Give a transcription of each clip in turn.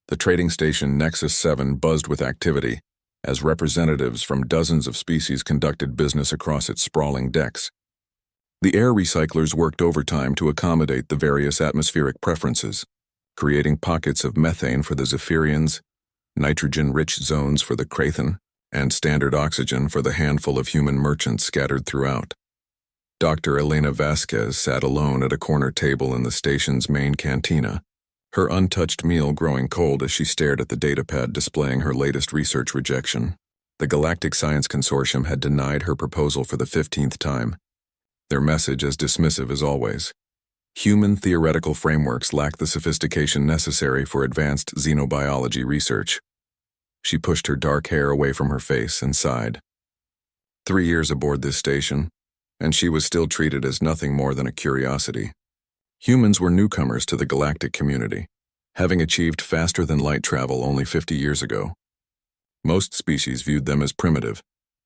The trading station Nexus 7 buzzed with activity as representatives from dozens of species conducted business across its sprawling decks. The air recyclers worked overtime to accommodate the various atmospheric preferences, creating pockets of methane for the Zephyrians, nitrogen-rich zones for the Crathen, and standard oxygen for the handful of human merchants scattered throughout. Dr. Elena Vasquez sat alone at a corner table in the station's main cantina, her untouched meal growing cold as she stared at the datapad displaying her latest research rejection. The Galactic Science Consortium had denied her proposal for the 15th time, their message as dismissive as always. Human theoretical frameworks lack the sophistication necessary for advanced xenobiology research. She pushed her dark hair away from her face and sighed. 3 years aboard this station, and she was still treated as nothing more than a curiosity. Humans were newcomers to the galactic community, having achieved faster-than-light travel only 50 years ago. Most species viewed them as primitive,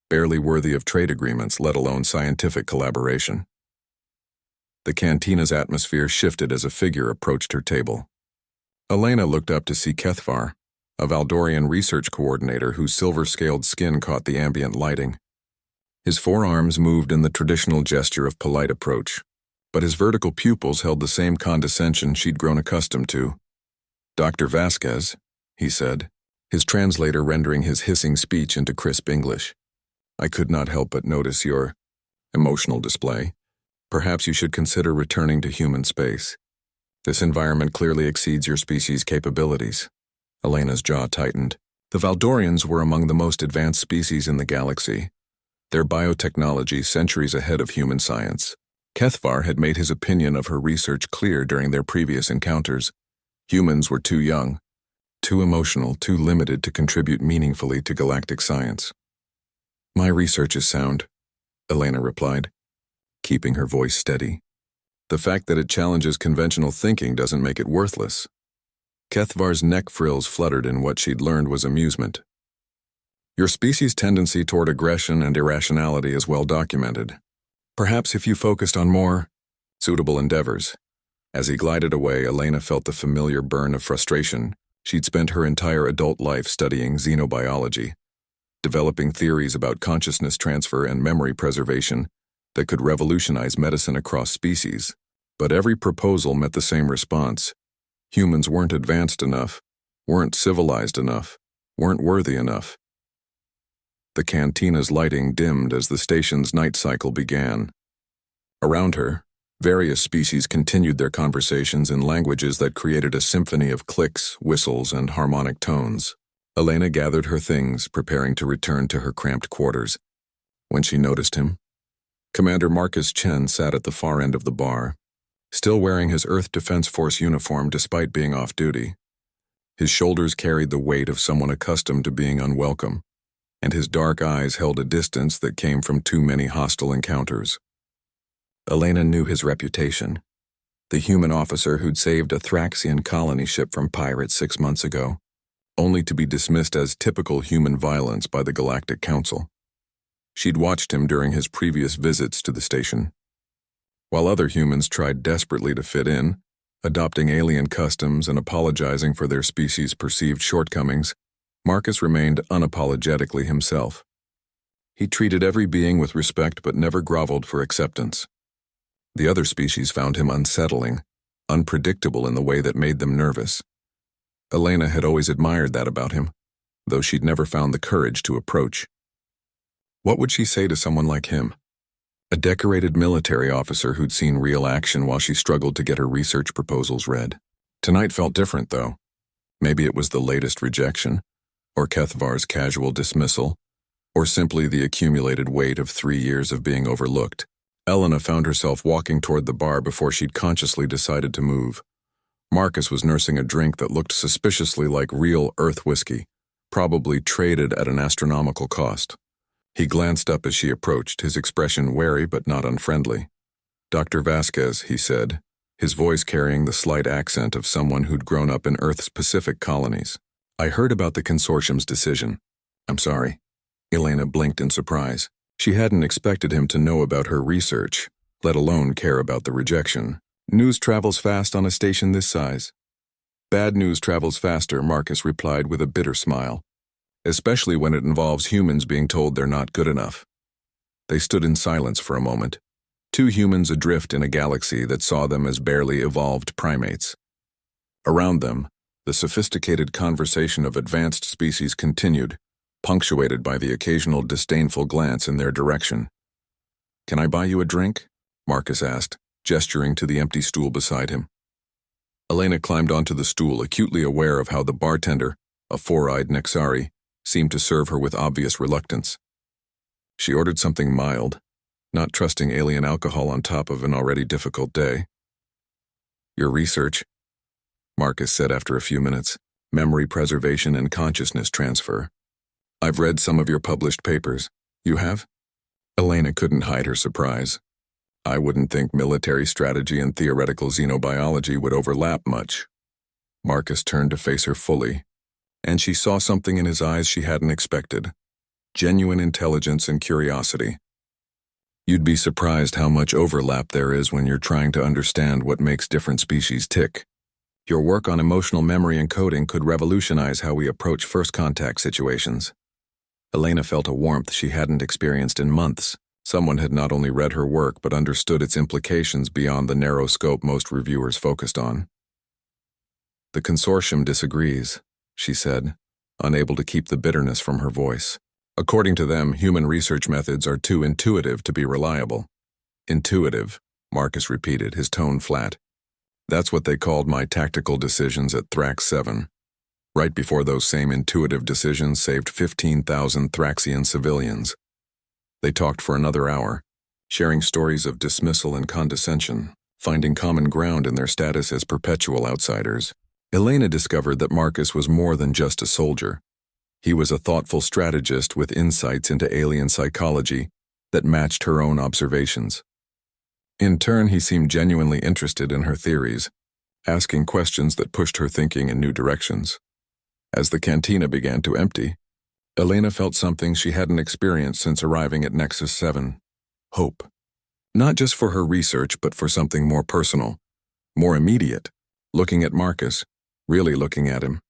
barely worthy of trade agreements, let alone scientific collaboration. The cantina's atmosphere shifted as a figure approached her table. Elena looked up to see Kethvar, a Valdorian research coordinator whose silver-scaled skin caught the ambient lighting. His forearms moved in the traditional gesture of polite approach, but his vertical pupils held the same condescension she'd grown accustomed to. "Dr. Vasquez," he said, his translator rendering his hissing speech into crisp English. "I could not help but notice your emotional display. Perhaps you should consider returning to human space. This environment clearly exceeds your species' capabilities." Elena's jaw tightened. The Valdorians were among the most advanced species in the galaxy, their biotechnology centuries ahead of human science. Kethvar had made his opinion of her research clear during their previous encounters. Humans were too young, too emotional, too limited to contribute meaningfully to galactic science. "My research is sound," Elena replied, keeping her voice steady. "The fact that it challenges conventional thinking doesn't make it worthless." Kethvar's neck frills fluttered in what she'd learned was amusement. "Your species' tendency toward aggression and irrationality is well documented. Perhaps if you focused on more suitable endeavors." As he glided away, Elena felt the familiar burn of frustration. She'd spent her entire adult life studying xenobiology, developing theories about consciousness transfer and memory preservation that could revolutionize medicine across species. But every proposal met the same response. Humans weren't advanced enough, weren't civilized enough, weren't worthy enough. The cantina's lighting dimmed as the station's night cycle began. Around her, various species continued their conversations in languages that created a symphony of clicks, whistles, and harmonic tones. Elena gathered her things, preparing to return to her cramped quarters, when she noticed him. Commander Marcus Chen sat at the far end of the bar, still wearing his Earth Defense Force uniform despite being off duty. His shoulders carried the weight of someone accustomed to being unwelcome, and his dark eyes held a distance that came from too many hostile encounters. Elena knew his reputation, the human officer who'd saved a Thraxian colony ship from pirates 6 months ago, only to be dismissed as typical human violence by the Galactic Council. She'd watched him during his previous visits to the station. While other humans tried desperately to fit in, adopting alien customs and apologizing for their species' perceived shortcomings, Marcus remained unapologetically himself. He treated every being with respect but never groveled for acceptance. The other species found him unsettling, unpredictable in the way that made them nervous. Elena had always admired that about him, though she'd never found the courage to approach. What would she say to someone like him? A decorated military officer who'd seen real action while she struggled to get her research proposals read. Tonight felt different, though. Maybe it was the latest rejection, or Kethvar's casual dismissal, or simply the accumulated weight of 3 years of being overlooked. Elena found herself walking toward the bar before she'd consciously decided to move. Marcus was nursing a drink that looked suspiciously like real Earth whiskey, probably traded at an astronomical cost. He glanced up as she approached, his expression wary but not unfriendly. "Dr. Vasquez," he said, his voice carrying the slight accent of someone who'd grown up in Earth's Pacific colonies. "I heard about the consortium's decision." "I'm sorry." Elena blinked in surprise. She hadn't expected him to know about her research, let alone care about the rejection. News travels fast on a station this size. Bad news travels faster, Marcus replied with a bitter smile, especially when it involves humans being told they're not good enough. They stood in silence for a moment, two humans adrift in a galaxy that saw them as barely evolved primates. Around them, the sophisticated conversation of advanced species continued, punctuated by the occasional disdainful glance in their direction. "Can I buy you a drink?" Marcus asked, gesturing to the empty stool beside him. Elena climbed onto the stool, acutely aware of how the bartender, a four-eyed Nexari, seemed to serve her with obvious reluctance. She ordered something mild, not trusting alien alcohol on top of an already difficult day. "Your research," Marcus said after a few minutes, "memory preservation and consciousness transfer. I've read some of your published papers. You have?" Elena couldn't hide her surprise. "I wouldn't think military strategy and theoretical xenobiology would overlap much." Marcus turned to face her fully, and she saw something in his eyes she hadn't expected. Genuine intelligence and curiosity. "You'd be surprised how much overlap there is when you're trying to understand what makes different species tick. Your work on emotional memory and coding could revolutionize how we approach first contact situations." Elena felt a warmth she hadn't experienced in months. Someone had not only read her work but understood its implications beyond the narrow scope most reviewers focused on. "The consortium disagrees," she said, unable to keep the bitterness from her voice. "According to them, human research methods are too intuitive to be reliable." "Intuitive," Marcus repeated, his tone flat. "That's what they called my tactical decisions at Thrax 7. Right before those same intuitive decisions saved 15,000 Thraxian civilians." They talked for another hour, sharing stories of dismissal and condescension, finding common ground in their status as perpetual outsiders. Elena discovered that Marcus was more than just a soldier. He was a thoughtful strategist with insights into alien psychology that matched her own observations. In turn, he seemed genuinely interested in her theories, asking questions that pushed her thinking in new directions. As the cantina began to empty, Elena felt something she hadn't experienced since arriving at Nexus 7. Hope. Not just for her research, but for something more personal, more immediate. Looking at Marcus, really looking at him,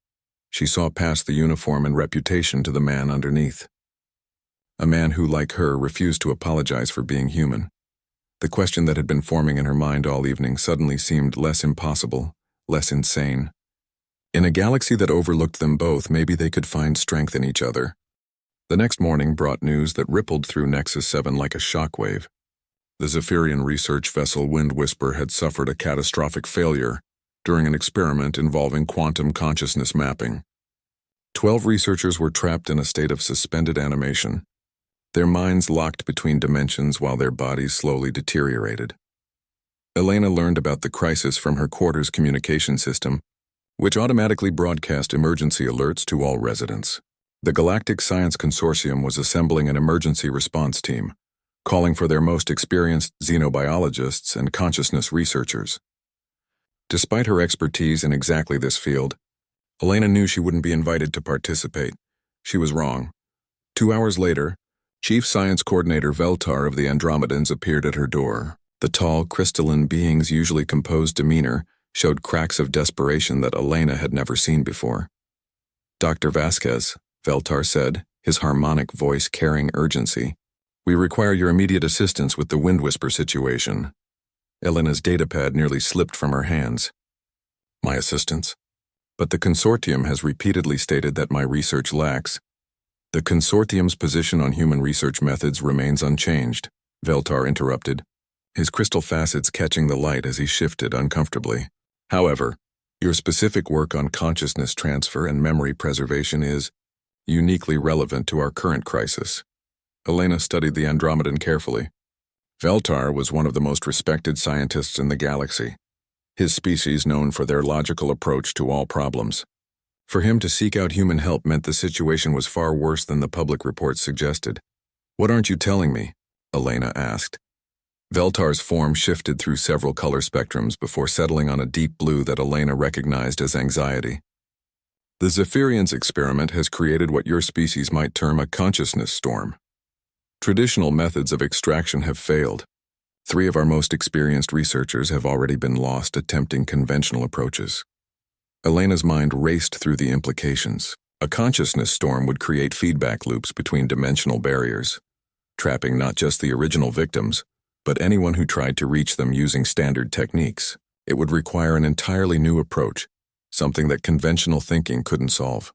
she saw past the uniform and reputation to the man underneath. A man who, like her, refused to apologize for being human. The question that had been forming in her mind all evening suddenly seemed less impossible, less insane. In a galaxy that overlooked them both, maybe they could find strength in each other. The next morning brought news that rippled through Nexus 7 like a shockwave. The Zephyrian research vessel Wind Whisper had suffered a catastrophic failure during an experiment involving quantum consciousness mapping. 12 researchers were trapped in a state of suspended animation, their minds locked between dimensions while their bodies slowly deteriorated. Elena learned about the crisis from her quarters communication system, which automatically broadcast emergency alerts to all residents. The Galactic Science Consortium was assembling an emergency response team, calling for their most experienced xenobiologists and consciousness researchers. Despite her expertise in exactly this field, Elena knew she wouldn't be invited to participate. She was wrong. 2 hours later, Chief Science Coordinator Veltar of the Andromedans appeared at her door. The tall, crystalline being's usually composed demeanor showed cracks of desperation that Elena had never seen before. "Dr. Vasquez," Veltar said, his harmonic voice carrying urgency, "we require your immediate assistance with the Wind Whisper situation." Elena's datapad nearly slipped from her hands. "My assistance? But the consortium has repeatedly stated that my research lacks." "The consortium's position on human research methods remains unchanged," Veltar interrupted, his crystal facets catching the light as he shifted uncomfortably. "However, your specific work on consciousness transfer and memory preservation is uniquely relevant to our current crisis." Elena studied the Andromedan carefully. Veltar was one of the most respected scientists in the galaxy, his species known for their logical approach to all problems. For him to seek out human help meant the situation was far worse than the public reports suggested. "What aren't you telling me?" Elena asked. Veltar's form shifted through several color spectrums before settling on a deep blue that Elena recognized as anxiety. "The Zephyrians experiment has created what your species might term a consciousness storm. Traditional methods of extraction have failed. 3 of our most experienced researchers have already been lost attempting conventional approaches. Elena's mind raced through the implications. A consciousness storm would create feedback loops between dimensional barriers, trapping not just the original victims, but anyone who tried to reach them using standard techniques. It would require an entirely new approach, something that conventional thinking couldn't solve.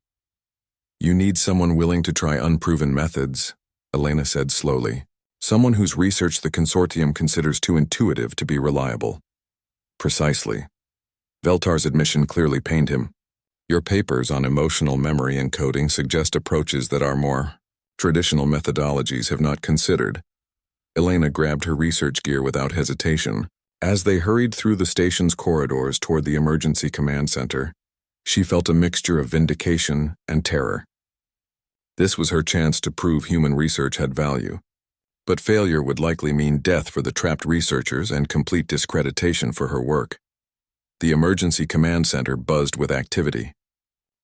You need someone willing to try unproven methods, Elena said slowly. Someone whose research the consortium considers too intuitive to be reliable. Precisely. Veltar's admission clearly pained him. Your papers on emotional memory encoding suggest approaches that our more traditional methodologies have not considered. Elena grabbed her research gear without hesitation. As they hurried through the station's corridors toward the emergency command center, she felt a mixture of vindication and terror. This was her chance to prove human research had value. But failure would likely mean death for the trapped researchers and complete discreditation for her work. The emergency command center buzzed with activity.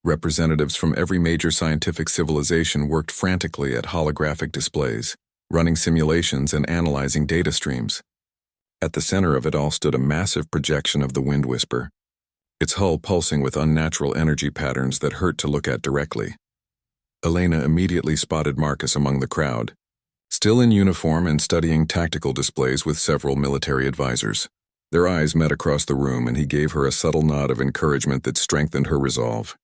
Representatives from every major scientific civilization worked frantically at holographic displays, running simulations and analyzing data streams. At the center of it all stood a massive projection of the Wind Whisper, its hull pulsing with unnatural energy patterns that hurt to look at directly. Elena immediately spotted Marcus among the crowd, still in uniform and studying tactical displays with several military advisors. Their eyes met across the room, and he gave her a subtle nod of encouragement that strengthened her resolve.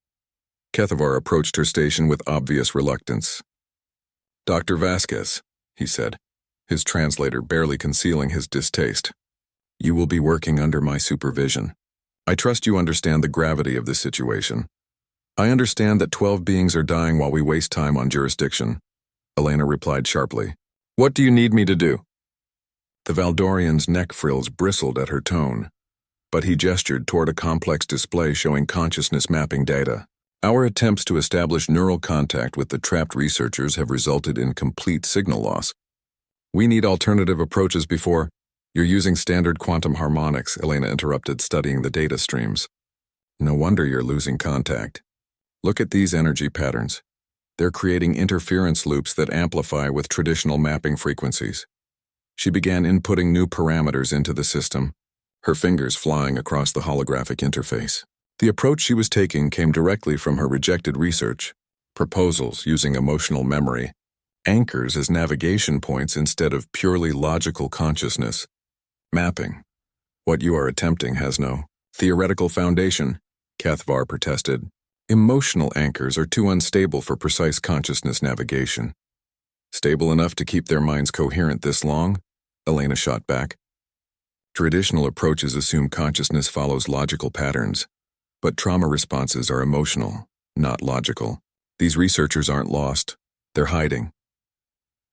Kethavar approached her station with obvious reluctance. "Dr. Vasquez," he said, his translator barely concealing his distaste. "You will be working under my supervision. I trust you understand the gravity of this situation. I understand that 12 beings are dying while we waste time on jurisdiction," Elena replied sharply. "What do you need me to do?" The Valdorian's neck frills bristled at her tone, but he gestured toward a complex display showing consciousness mapping data. "Our attempts to establish neural contact with the trapped researchers have resulted in complete signal loss. We need alternative approaches before—" "You're using standard quantum harmonics," Elena interrupted, studying the data streams. "No wonder you're losing contact. Look at these energy patterns. They're creating interference loops that amplify with traditional mapping frequencies." She began inputting new parameters into the system, her fingers flying across the holographic interface. The approach she was taking came directly from her rejected research: proposals using emotional memory, anchors as navigation points instead of purely logical consciousness. Mapping. What you are attempting has no theoretical foundation, Cathvar protested. Emotional anchors are too unstable for precise consciousness navigation. Stable enough to keep their minds coherent this long? Elena shot back. Traditional approaches assume consciousness follows logical patterns, but trauma responses are emotional, not logical. These researchers aren't lost. They're hiding.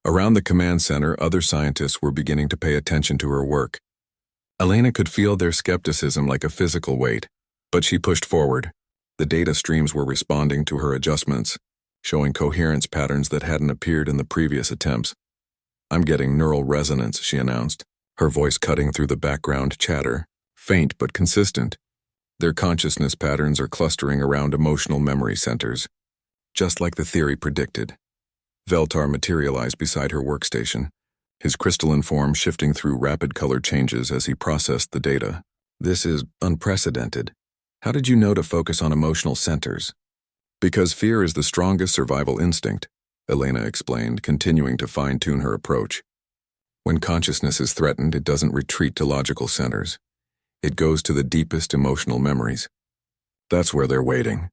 Around the command center, other scientists were beginning to pay attention to her work. Elena could feel their skepticism like a physical weight, but she pushed forward. The data streams were responding to her adjustments, showing coherence patterns that hadn't appeared in the previous attempts. "I'm getting neural resonance," she announced, her voice cutting through the background chatter, faint but consistent. "Their consciousness patterns are clustering around emotional memory centers, just like the theory predicted." Veltar materialized beside her workstation, his crystalline form shifting through rapid color changes as he processed the data. "This is unprecedented. How did you know to focus on emotional centers?" "Because fear is the strongest survival instinct," Elena explained, continuing to fine-tune her approach. "When consciousness is threatened, it doesn't retreat to logical centers. It goes to the deepest emotional memories. That's where they're waiting."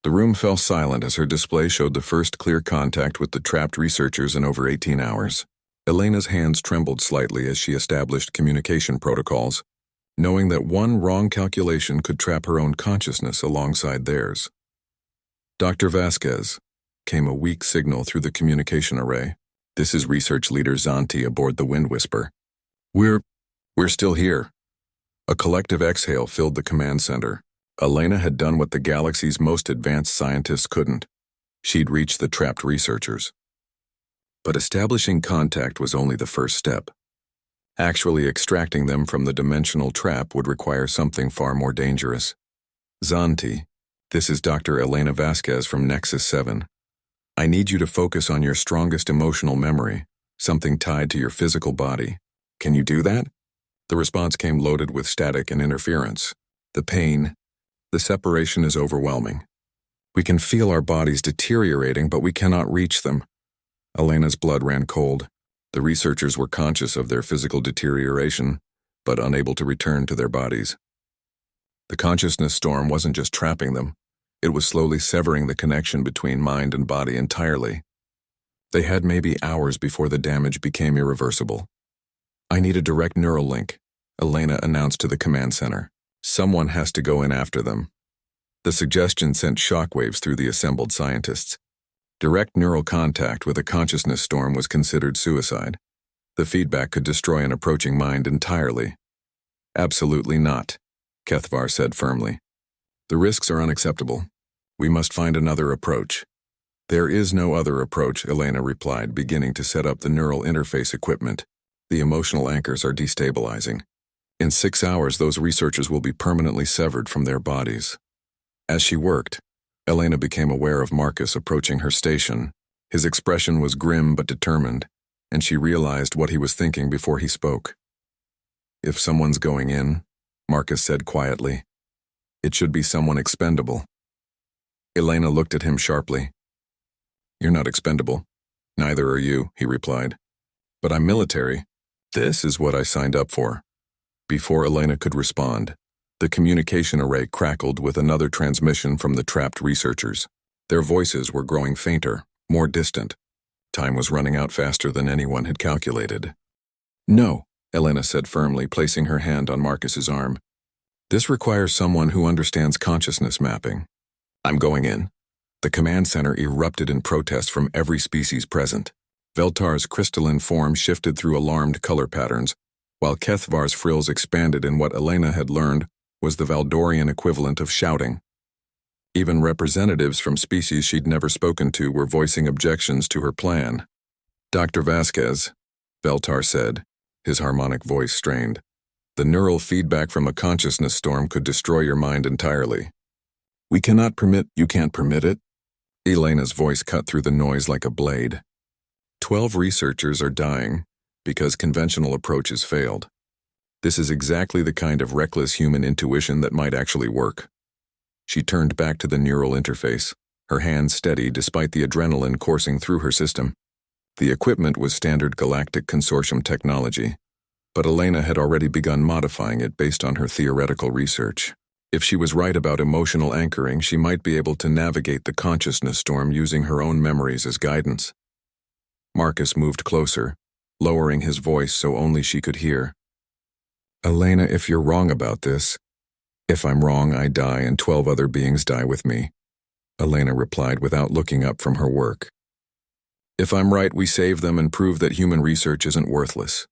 The room fell silent as her display showed the first clear contact with the trapped researchers in over 18 hours. Elena's hands trembled slightly as she established communication protocols, knowing that one wrong calculation could trap her own consciousness alongside theirs. "Dr. Vasquez," came a weak signal through the communication array. "This is research leader Zanti aboard the Wind Whisper. We're still here." A collective exhale filled the command center. Elena had done what the galaxy's most advanced scientists couldn't. She'd reached the trapped researchers. But establishing contact was only the first step. Actually extracting them from the dimensional trap would require something far more dangerous. "Zanti, this is Dr. Elena Vasquez from Nexus 7. I need you to focus on your strongest emotional memory, something tied to your physical body. Can you do that?" The response came loaded with static and interference. "The pain, The separation is overwhelming. We can feel our bodies deteriorating, but we cannot reach them. Elena's blood ran cold. The researchers were conscious of their physical deterioration, but unable to return to their bodies. The consciousness storm wasn't just trapping them. It was slowly severing the connection between mind and body entirely. They had maybe hours before the damage became irreversible. "I need a direct neural link," Elena announced to the command center. "Someone has to go in after them." The suggestion sent shockwaves through the assembled scientists. Direct neural contact with a consciousness storm was considered suicide. The feedback could destroy an approaching mind entirely. "Absolutely not," Kethvar said firmly. "The risks are unacceptable. We must find another approach." "There is no other approach," Elena replied, beginning to set up the neural interface equipment. "The emotional anchors are destabilizing. In 6 hours, those researchers will be permanently severed from their bodies." As she worked, Elena became aware of Marcus approaching her station. His expression was grim but determined, and she realized what he was thinking before he spoke. "If someone's going in," Marcus said quietly, "it should be someone expendable." Elena looked at him sharply. "You're not expendable. Neither are you," he replied. "But I'm military. This is what I signed up for." Before Elena could respond, the communication array crackled with another transmission from the trapped researchers. Their voices were growing fainter, more distant. Time was running out faster than anyone had calculated. "No," Elena said firmly, placing her hand on Marcus's arm. "This requires someone who understands consciousness mapping." "I'm going in." The command center erupted in protest from every species present. Veltar's crystalline form shifted through alarmed color patterns, while Kethvar's frills expanded in what Elena had learned was the Valdorian equivalent of shouting. Even representatives from species she'd never spoken to were voicing objections to her plan. "Dr. Vasquez," Veltar said, his harmonic voice strained, "the neural feedback from a consciousness storm could destroy your mind entirely." "We cannot permit—" "You can't permit it?" Elena's voice cut through the noise like a blade. 12 researchers are dying because conventional approaches failed. This is exactly the kind of reckless human intuition that might actually work. She turned back to the neural interface, her hands steady despite the adrenaline coursing through her system. The equipment was standard Galactic Consortium technology, but Elena had already begun modifying it based on her theoretical research. If she was right about emotional anchoring, she might be able to navigate the consciousness storm using her own memories as guidance. Marcus moved closer, lowering his voice so only she could hear. "Elena, if you're wrong about this—" "If I'm wrong, I die and 12 other beings die with me," Elena replied without looking up from her work. "If I'm right, we save them and prove that human research isn't worthless."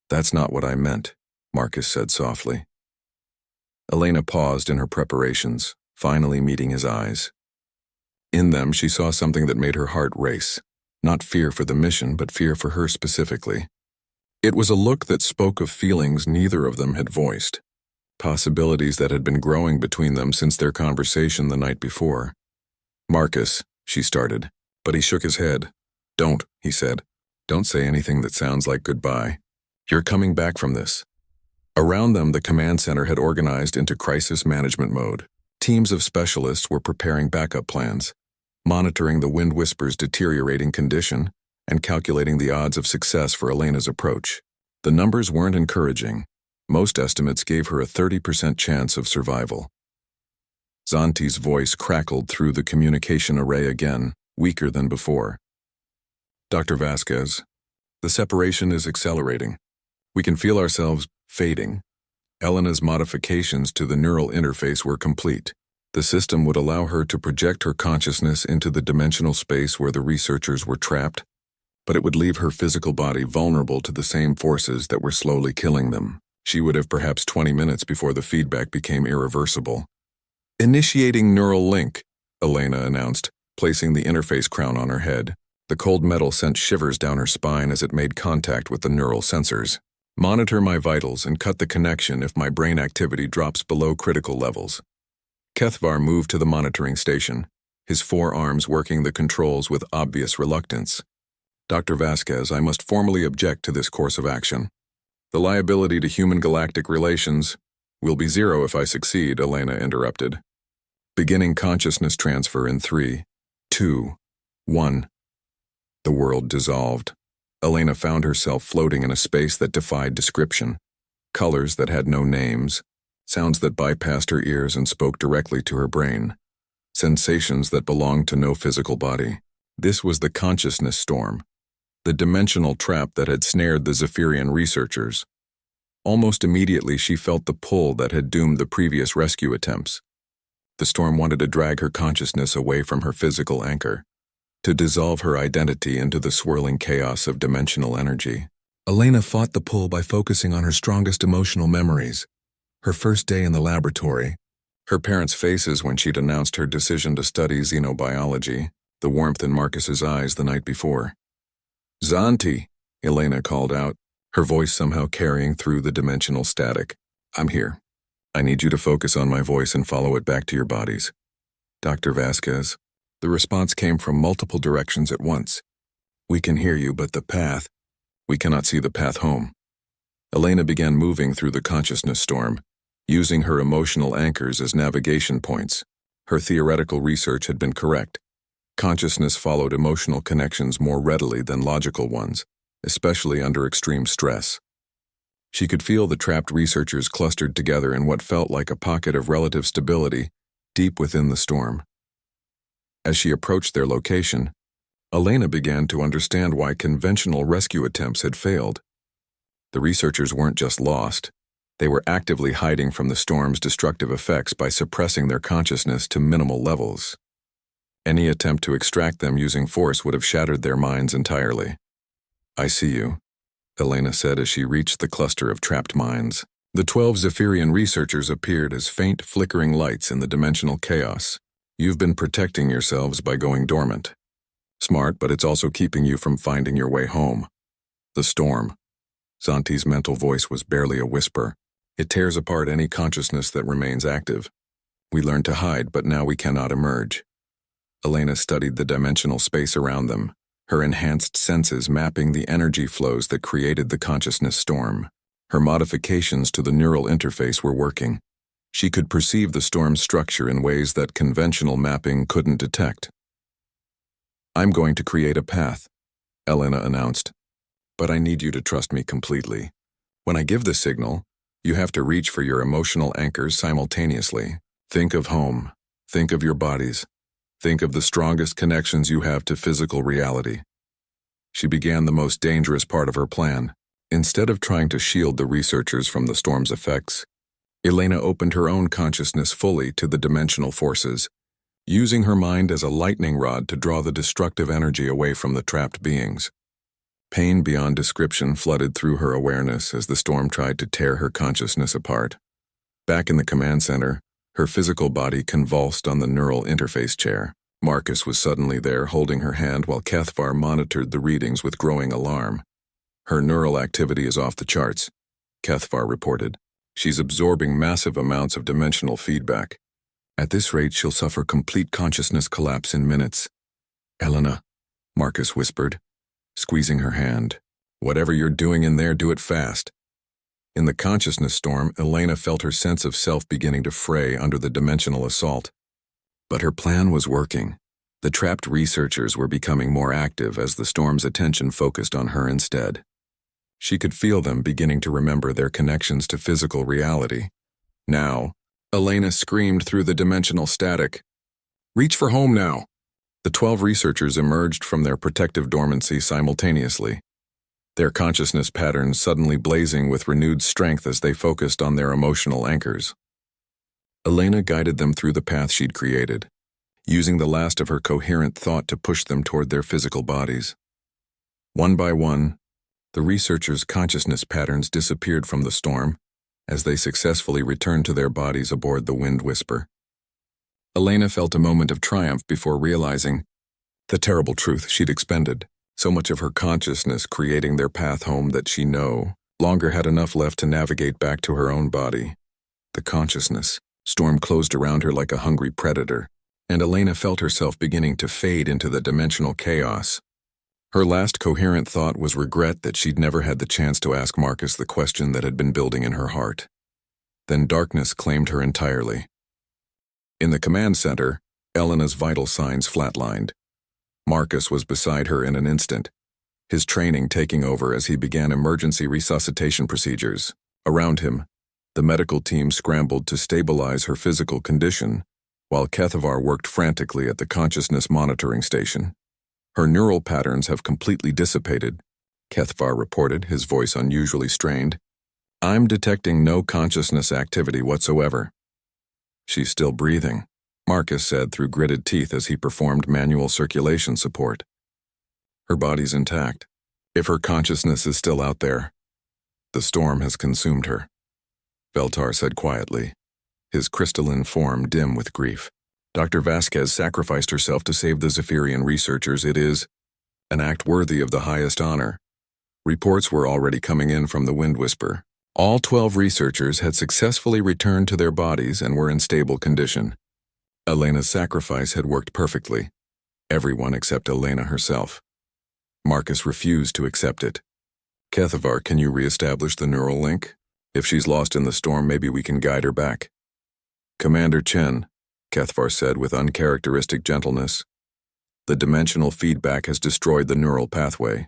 "That's not what I meant," Marcus said softly. Elena paused in her preparations, finally meeting his eyes. In them, she saw something that made her heart race. Not fear for the mission, but fear for her specifically. It was a look that spoke of feelings neither of them had voiced, possibilities that had been growing between them since their conversation the night before. "Marcus," she started, but he shook his head. "Don't," he said. "Don't say anything that sounds like goodbye. You're coming back from this." Around them, the command center had organized into crisis management mode. Teams of specialists were preparing backup plans, monitoring the Wind Whisper's deteriorating condition, and calculating the odds of success for Elena's approach. The numbers weren't encouraging. Most estimates gave her a 30% chance of survival. Zanti's voice crackled through the communication array again, weaker than before. "Dr. Vasquez, the separation is accelerating. We can feel ourselves fading." Elena's modifications to the neural interface were complete. The system would allow her to project her consciousness into the dimensional space where the researchers were trapped, but it would leave her physical body vulnerable to the same forces that were slowly killing them. She would have perhaps 20 minutes before the feedback became irreversible. "Initiating neural link," Elena announced, placing the interface crown on her head. The cold metal sent shivers down her spine as it made contact with the neural sensors. "Monitor my vitals and cut the connection if my brain activity drops below critical levels." Kethvar moved to the monitoring station, his forearms working the controls with obvious reluctance. "Dr. Vasquez, I must formally object to this course of action. The liability to human-galactic relations—" Will be 0 if I succeed, Elena interrupted. Beginning consciousness transfer in 3, 2, 1. The world dissolved. Elena found herself floating in a space that defied description. Colors that had no names, sounds that bypassed her ears and spoke directly to her brain, sensations that belonged to no physical body. This was the consciousness storm, the dimensional trap that had snared the Zephyrian researchers. Almost immediately she felt the pull that had doomed the previous rescue attempts. The storm wanted to drag her consciousness away from her physical anchor, to dissolve her identity into the swirling chaos of dimensional energy. Elena fought the pull by focusing on her strongest emotional memories. Her first day in the laboratory, her parents' faces when she'd announced her decision to study xenobiology, the warmth in Marcus's eyes the night before. "Zanti," Elena called out, her voice somehow carrying through the dimensional static. "I'm here. I need you to focus on my voice and follow it back to your bodies." "Dr. Vasquez." The response came from multiple directions at once. "We can hear you, but the path. We cannot see the path home." Elena began moving through the consciousness storm, using her emotional anchors as navigation points. Her theoretical research had been correct. Consciousness followed emotional connections more readily than logical ones, especially under extreme stress. She could feel the trapped researchers clustered together in what felt like a pocket of relative stability deep within the storm. As she approached their location, Elena began to understand why conventional rescue attempts had failed. The researchers weren't just lost. They were actively hiding from the storm's destructive effects by suppressing their consciousness to minimal levels. Any attempt to extract them using force would have shattered their minds entirely. "I see you," Elena said as she reached the cluster of trapped minds. The 12 Zephyrian researchers appeared as faint, flickering lights in the dimensional chaos. "You've been protecting yourselves by going dormant. Smart, but it's also keeping you from finding your way home. The storm." Zanti's mental voice was barely a whisper. "It tears apart any consciousness that remains active. We learned to hide, but now we cannot emerge." Elena studied the dimensional space around them, her enhanced senses mapping the energy flows that created the consciousness storm. Her modifications to the neural interface were working. She could perceive the storm's structure in ways that conventional mapping couldn't detect. "I'm going to create a path," Elena announced. "But I need you to trust me completely. When I give the signal, you have to reach for your emotional anchors simultaneously. Think of home. Think of your bodies. Think of the strongest connections you have to physical reality." She began the most dangerous part of her plan. Instead of trying to shield the researchers from the storm's effects, Elena opened her own consciousness fully to the dimensional forces, using her mind as a lightning rod to draw the destructive energy away from the trapped beings. Pain beyond description flooded through her awareness as the storm tried to tear her consciousness apart. Back in the command center, her physical body convulsed on the neural interface chair. Marcus was suddenly there, holding her hand while Cathvar monitored the readings with growing alarm. "Her neural activity is off the charts," Cathvar reported. "She's absorbing massive amounts of dimensional feedback. At this rate, she'll suffer complete consciousness collapse in minutes." "Elena," Marcus whispered, squeezing her hand. "Whatever you're doing in there, do it fast." In the consciousness storm, Elena felt her sense of self beginning to fray under the dimensional assault. But her plan was working. The trapped researchers were becoming more active as the storm's attention focused on her instead. She could feel them beginning to remember their connections to physical reality. Now, Elena screamed through the dimensional static. "Reach for home now!" The 12 researchers emerged from their protective dormancy simultaneously, their consciousness patterns suddenly blazing with renewed strength as they focused on their emotional anchors. Elena guided them through the path she'd created, using the last of her coherent thought to push them toward their physical bodies. One by one, the researchers' consciousness patterns disappeared from the storm as they successfully returned to their bodies aboard the Wind Whisper. Elena felt a moment of triumph before realizing the terrible truth she'd expended. So much of her consciousness creating their path home that she no longer had enough left to navigate back to her own body. The consciousness storm closed around her like a hungry predator, and Elena felt herself beginning to fade into the dimensional chaos. Her last coherent thought was regret that she'd never had the chance to ask Marcus the question that had been building in her heart. Then darkness claimed her entirely. In the command center, Elena's vital signs flatlined. Marcus was beside her in an instant, his training taking over as he began emergency resuscitation procedures. Around him, the medical team scrambled to stabilize her physical condition, while Kethavar worked frantically at the consciousness monitoring station. Her neural patterns have completely dissipated, Kethavar reported, his voice unusually strained. I'm detecting no consciousness activity whatsoever. She's still breathing, Marcus said through gritted teeth as he performed manual circulation support. Her body's intact. If her consciousness is still out there, the storm has consumed her, Veltar said quietly, his crystalline form dim with grief. Dr. Vasquez sacrificed herself to save the Zephyrian researchers. It is an act worthy of the highest honor. Reports were already coming in from the Wind Whisper. All 12 researchers had successfully returned to their bodies and were in stable condition. Elena's sacrifice had worked perfectly. Everyone except Elena herself. Marcus refused to accept it. Kethavar, can you reestablish the neural link? If she's lost in the storm, maybe we can guide her back. Commander Chen, Kethavar said with uncharacteristic gentleness. The dimensional feedback has destroyed the neural pathway.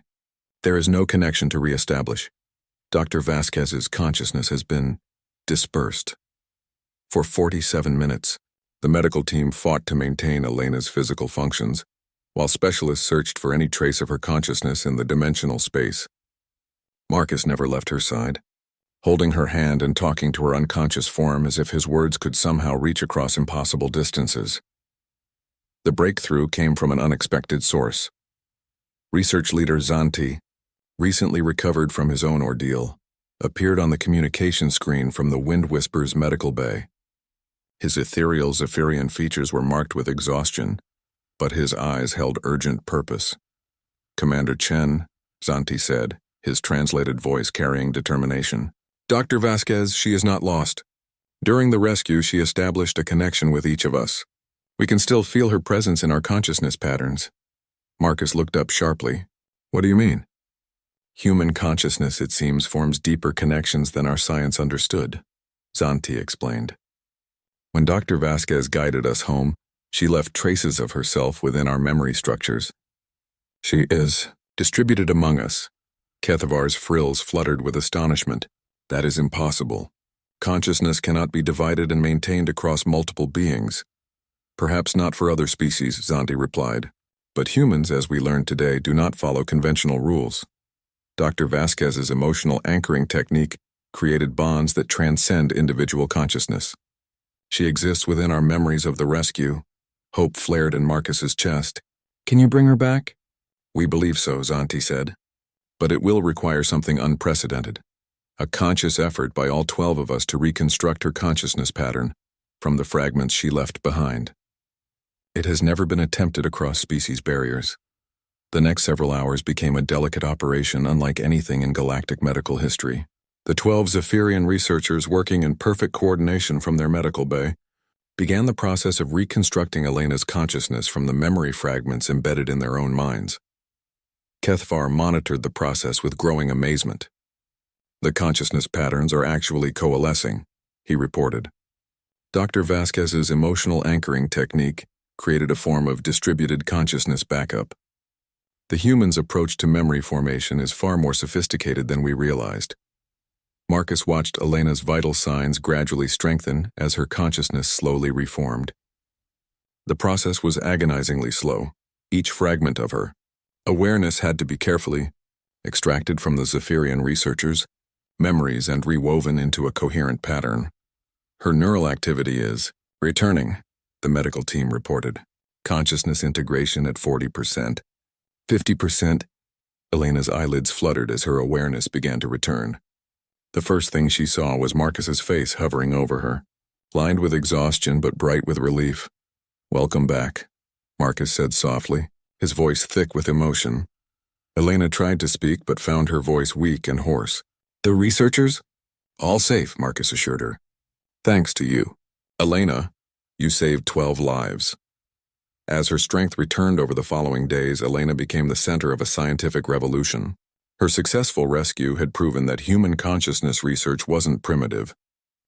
There is no connection to reestablish. Dr. Vasquez's consciousness has been dispersed. For 47 minutes, the medical team fought to maintain Elena's physical functions, while specialists searched for any trace of her consciousness in the dimensional space. Marcus never left her side, holding her hand and talking to her unconscious form as if his words could somehow reach across impossible distances. The breakthrough came from an unexpected source. Research leader Zanti, recently recovered from his own ordeal, appeared on the communication screen from the Wind Whisper's medical bay. His ethereal Zephyrian features were marked with exhaustion, but his eyes held urgent purpose. Commander Chen, Zanti said, his translated voice carrying determination. Dr. Vasquez, she is not lost. During the rescue, she established a connection with each of us. We can still feel her presence in our consciousness patterns. Marcus looked up sharply. What do you mean? Human consciousness, it seems, forms deeper connections than our science understood, Zanti explained. When Dr. Vasquez guided us home, she left traces of herself within our memory structures. She is distributed among us. Kethavar's frills fluttered with astonishment. That is impossible. Consciousness cannot be divided and maintained across multiple beings. Perhaps not for other species, Zanti replied. But humans, as we learned today, do not follow conventional rules. Dr. Vasquez's emotional anchoring technique created bonds that transcend individual consciousness. She exists within our memories of the rescue. Hope flared in Marcus's chest. Can you bring her back? We believe so, Zanti said. But it will require something unprecedented. A conscious effort by all 12 of us to reconstruct her consciousness pattern from the fragments she left behind. It has never been attempted across species barriers. The next several hours became a delicate operation unlike anything in galactic medical history. The 12 Zephyrian researchers, working in perfect coordination from their medical bay, began the process of reconstructing Elena's consciousness from the memory fragments embedded in their own minds. Kethavar monitored the process with growing amazement. The consciousness patterns are actually coalescing, he reported. Dr. Vasquez's emotional anchoring technique created a form of distributed consciousness backup. The human's approach to memory formation is far more sophisticated than we realized. Marcus watched Elena's vital signs gradually strengthen as her consciousness slowly reformed. The process was agonizingly slow. Each fragment of her awareness had to be carefully extracted from the Zephyrian researchers, memories, and rewoven into a coherent pattern. Her neural activity is returning, the medical team reported. Consciousness integration at 40%. 50%. Elena's eyelids fluttered as her awareness began to return. The first thing she saw was Marcus's face hovering over her, lined with exhaustion but bright with relief. Welcome back, Marcus said softly, his voice thick with emotion. Elena tried to speak but found her voice weak and hoarse. The researchers? All safe, Marcus assured her. Thanks to you. Elena, you saved 12 lives. As her strength returned over the following days, Elena became the center of a scientific revolution. Her successful rescue had proven that human consciousness research wasn't primitive.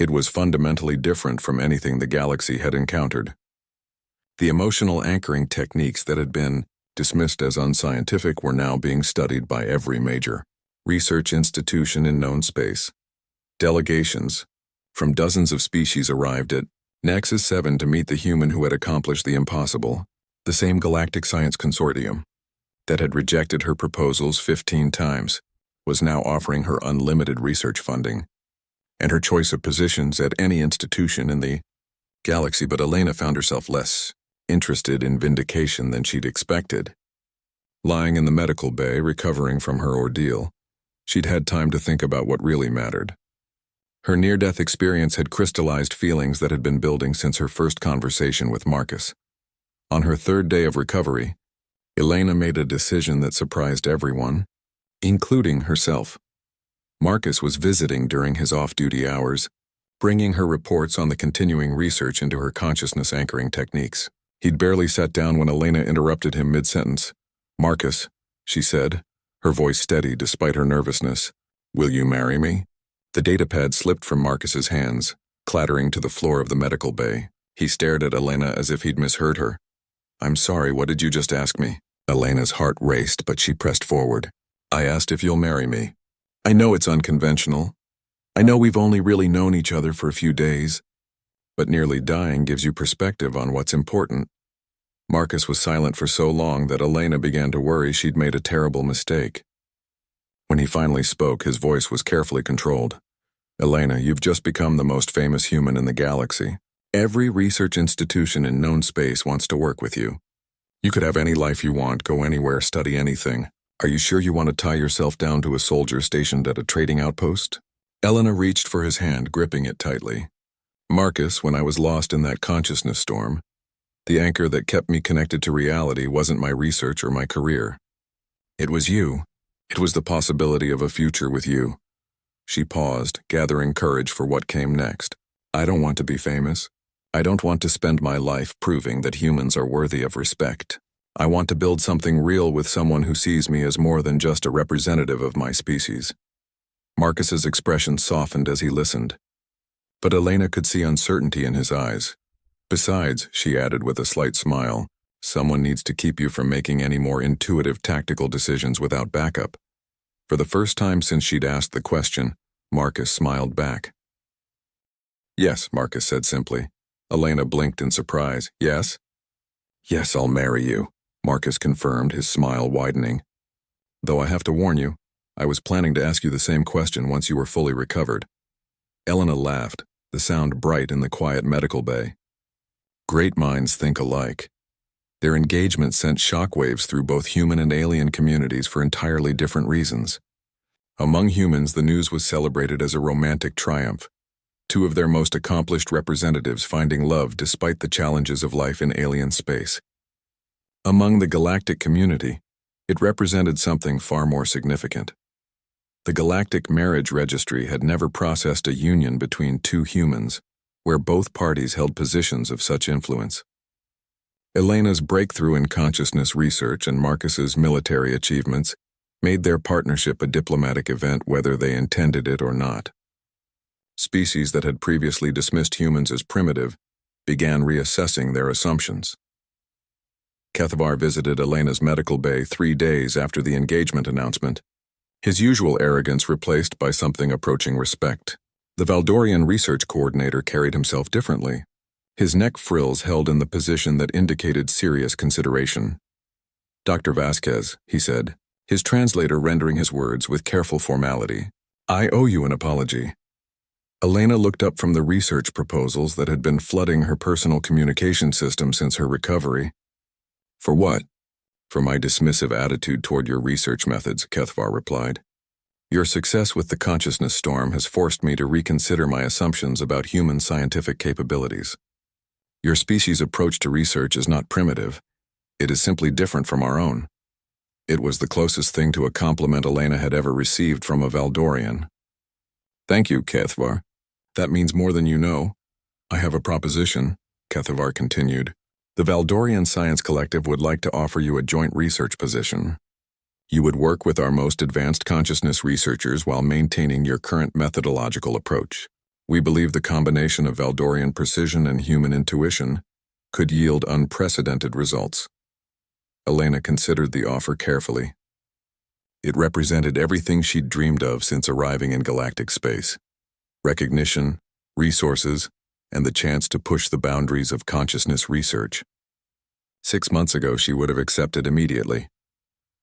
It was fundamentally different from anything the galaxy had encountered. The emotional anchoring techniques that had been dismissed as unscientific were now being studied by every major research institution in known space. Delegations from dozens of species arrived at Nexus 7 to meet the human who had accomplished the impossible, the same galactic science consortium that had rejected her proposals 15 times was now offering her unlimited research funding and her choice of positions at any institution in the galaxy. But Elena found herself less interested in vindication than she'd expected. Lying in the medical bay, recovering from her ordeal, she'd had time to think about what really mattered. Her near-death experience had crystallized feelings that had been building since her first conversation with Marcus. On her third day of recovery, Elena made a decision that surprised everyone, including herself. Marcus was visiting during his off-duty hours, bringing her reports on the continuing research into her consciousness anchoring techniques. He'd barely sat down when Elena interrupted him mid-sentence. "Marcus," she said, her voice steady despite her nervousness, "will you marry me?" The datapad slipped from Marcus's hands, clattering to the floor of the medical bay. He stared at Elena as if he'd misheard her. "I'm sorry, what did you just ask me?" Elena's heart raced, but she pressed forward. "I asked if you'll marry me. I know it's unconventional. I know we've only really known each other for a few days, but nearly dying gives you perspective on what's important." Marcus was silent for so long that Elena began to worry she'd made a terrible mistake. When he finally spoke, his voice was carefully controlled. "Elena, you've just become the most famous human in the galaxy. Every research institution in known space wants to work with you. You could have any life you want, go anywhere, study anything. Are you sure you want to tie yourself down to a soldier stationed at a trading outpost?" Elena reached for his hand, gripping it tightly. "Marcus, when I was lost in that consciousness storm, the anchor that kept me connected to reality wasn't my research or my career. It was you. It was the possibility of a future with you." She paused, gathering courage for what came next. "I don't want to be famous. I don't want to spend my life proving that humans are worthy of respect. I want to build something real with someone who sees me as more than just a representative of my species." Marcus's expression softened as he listened, but Elena could see uncertainty in his eyes. "Besides," she added with a slight smile, "someone needs to keep you from making any more intuitive tactical decisions without backup." For the first time since she'd asked the question, Marcus smiled back. "Yes," Marcus said simply. Elena blinked in surprise. "Yes?" "Yes, I'll marry you," Marcus confirmed, his smile widening. "Though I have to warn you, I was planning to ask you the same question once you were fully recovered." Elena laughed, the sound bright in the quiet medical bay. Great minds think alike. Their engagement sent shockwaves through both human and alien communities for entirely different reasons. Among humans, the news was celebrated as a romantic triumph, two of their most accomplished representatives finding love despite the challenges of life in alien space. Among the galactic community, it represented something far more significant. The Galactic Marriage Registry had never processed a union between two humans, where both parties held positions of such influence. Elena's breakthrough in consciousness research and Marcus's military achievements made their partnership a diplomatic event whether they intended it or not. Species that had previously dismissed humans as primitive began reassessing their assumptions. Kethavar visited Elena's medical bay 3 days after the engagement announcement, his usual arrogance replaced by something approaching respect. The Valdorian research coordinator carried himself differently, his neck frills held in the position that indicated serious consideration. "Dr. Vasquez," he said, his translator rendering his words with careful formality, "I owe you an apology." Elena looked up from the research proposals that had been flooding her personal communication system since her recovery. "For what?" "For my dismissive attitude toward your research methods," Kethavar replied. "Your success with the consciousness storm has forced me to reconsider my assumptions about human scientific capabilities. Your species' approach to research is not primitive. It is simply different from our own." It was the closest thing to a compliment Elena had ever received from a Valdorian. "Thank you, Kethavar. That means more than you know. I have a proposition," Kethavar continued. "The Valdorian Science Collective would like to offer you a joint research position. You would work with our most advanced consciousness researchers while maintaining your current methodological approach. We believe the combination of Valdorian precision and human intuition could yield unprecedented results. Elena considered the offer carefully. It represented everything she'd dreamed of since arriving in galactic space: recognition, resources, and the chance to push the boundaries of consciousness research. 6 months ago, she would have accepted immediately.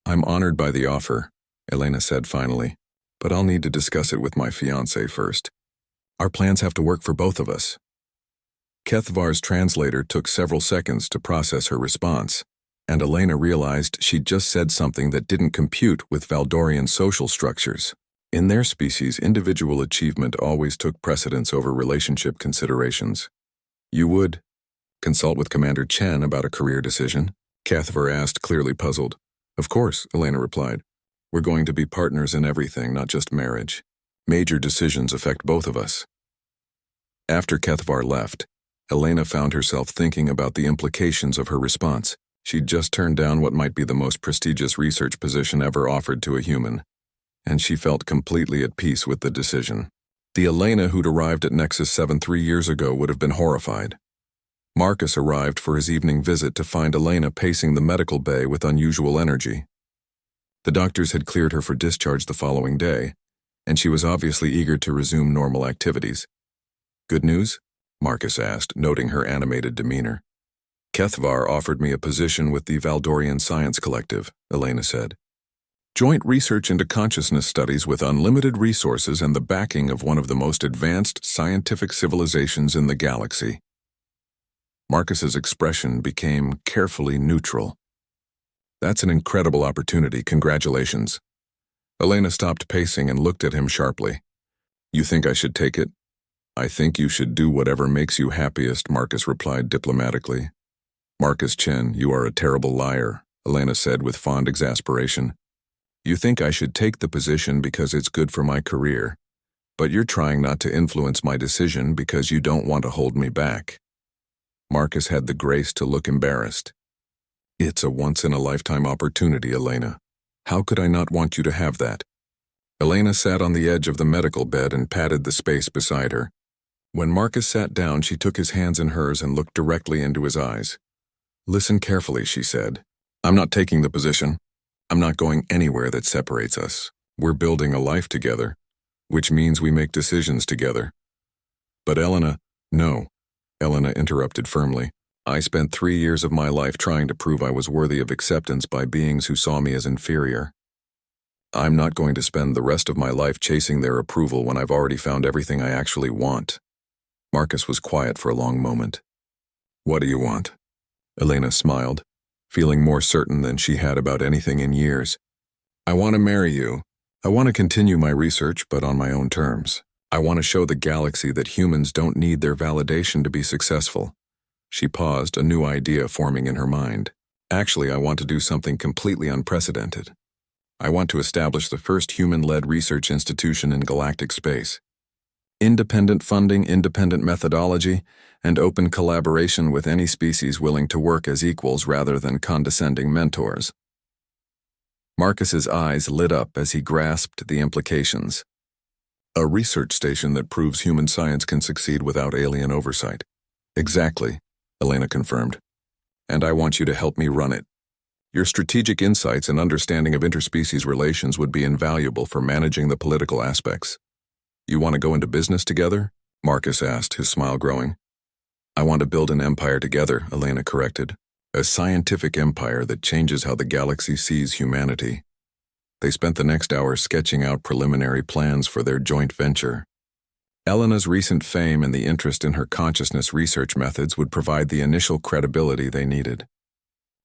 "I'm honored by the offer," Elena said finally, "but I'll need to discuss it with my fiancé first. Our plans have to work for both of us." Kethvar's translator took several seconds to process her response, and Elena realized she'd just said something that didn't compute with Valdorian social structures. In their species, individual achievement always took precedence over relationship considerations. "You would consult with Commander Chen about a career decision?" Kethvar asked, clearly puzzled. "Of course," Elena replied. "We're going to be partners in everything, not just marriage. Major decisions affect both of us." After Kethvar left, Elena found herself thinking about the implications of her response. She'd just turned down what might be the most prestigious research position ever offered to a human, and she felt completely at peace with the decision. The Elena who'd arrived at Nexus 7 3 years ago would have been horrified. Marcus arrived for his evening visit to find Elena pacing the medical bay with unusual energy. The doctors had cleared her for discharge the following day, and she was obviously eager to resume normal activities. "Good news?" Marcus asked, noting her animated demeanor. "Kethvar offered me a position with the Valdorian Science Collective," Elena said. "Joint research into consciousness studies with unlimited resources and the backing of one of the most advanced scientific civilizations in the galaxy." Marcus's expression became carefully neutral. "That's an incredible opportunity. Congratulations." Elena stopped pacing and looked at him sharply. "You think I should take it?" "I think you should do whatever makes you happiest," Marcus replied diplomatically. "Marcus Chen, you are a terrible liar," Elena said with fond exasperation. "You think I should take the position because it's good for my career, but you're trying not to influence my decision because you don't want to hold me back." Marcus had the grace to look embarrassed. "It's a once-in-a-lifetime opportunity, Elena. How could I not want you to have that?" Elena sat on the edge of the medical bed and patted the space beside her. When Marcus sat down, she took his hands in hers and looked directly into his eyes. "Listen carefully," she said. "I'm not taking the position. I'm not going anywhere that separates us. We're building a life together, which means we make decisions together." "But Elena—" "No," Elena interrupted firmly. "I spent 3 years of my life trying to prove I was worthy of acceptance by beings who saw me as inferior. I'm not going to spend the rest of my life chasing their approval when I've already found everything I actually want." Marcus was quiet for a long moment. "What do you want?" Elena smiled, feeling more certain than she had about anything in years. "I want to marry you. I want to continue my research, but on my own terms. I want to show the galaxy that humans don't need their validation to be successful." She paused, a new idea forming in her mind. "Actually, I want to do something completely unprecedented. I want to establish the first human-led research institution in galactic space. Independent funding, independent methodology, and open collaboration with any species willing to work as equals rather than condescending mentors." Marcus's eyes lit up as he grasped the implications. "A research station that proves human science can succeed without alien oversight." "Exactly," Elena confirmed. "And I want you to help me run it. Your strategic insights and understanding of interspecies relations would be invaluable for managing the political aspects." "You want to go into business together?" Marcus asked, his smile growing. "I want to build an empire together," Elena corrected. "A scientific empire that changes how the galaxy sees humanity." They spent the next hour sketching out preliminary plans for their joint venture. Elena's recent fame and the interest in her consciousness research methods would provide the initial credibility they needed.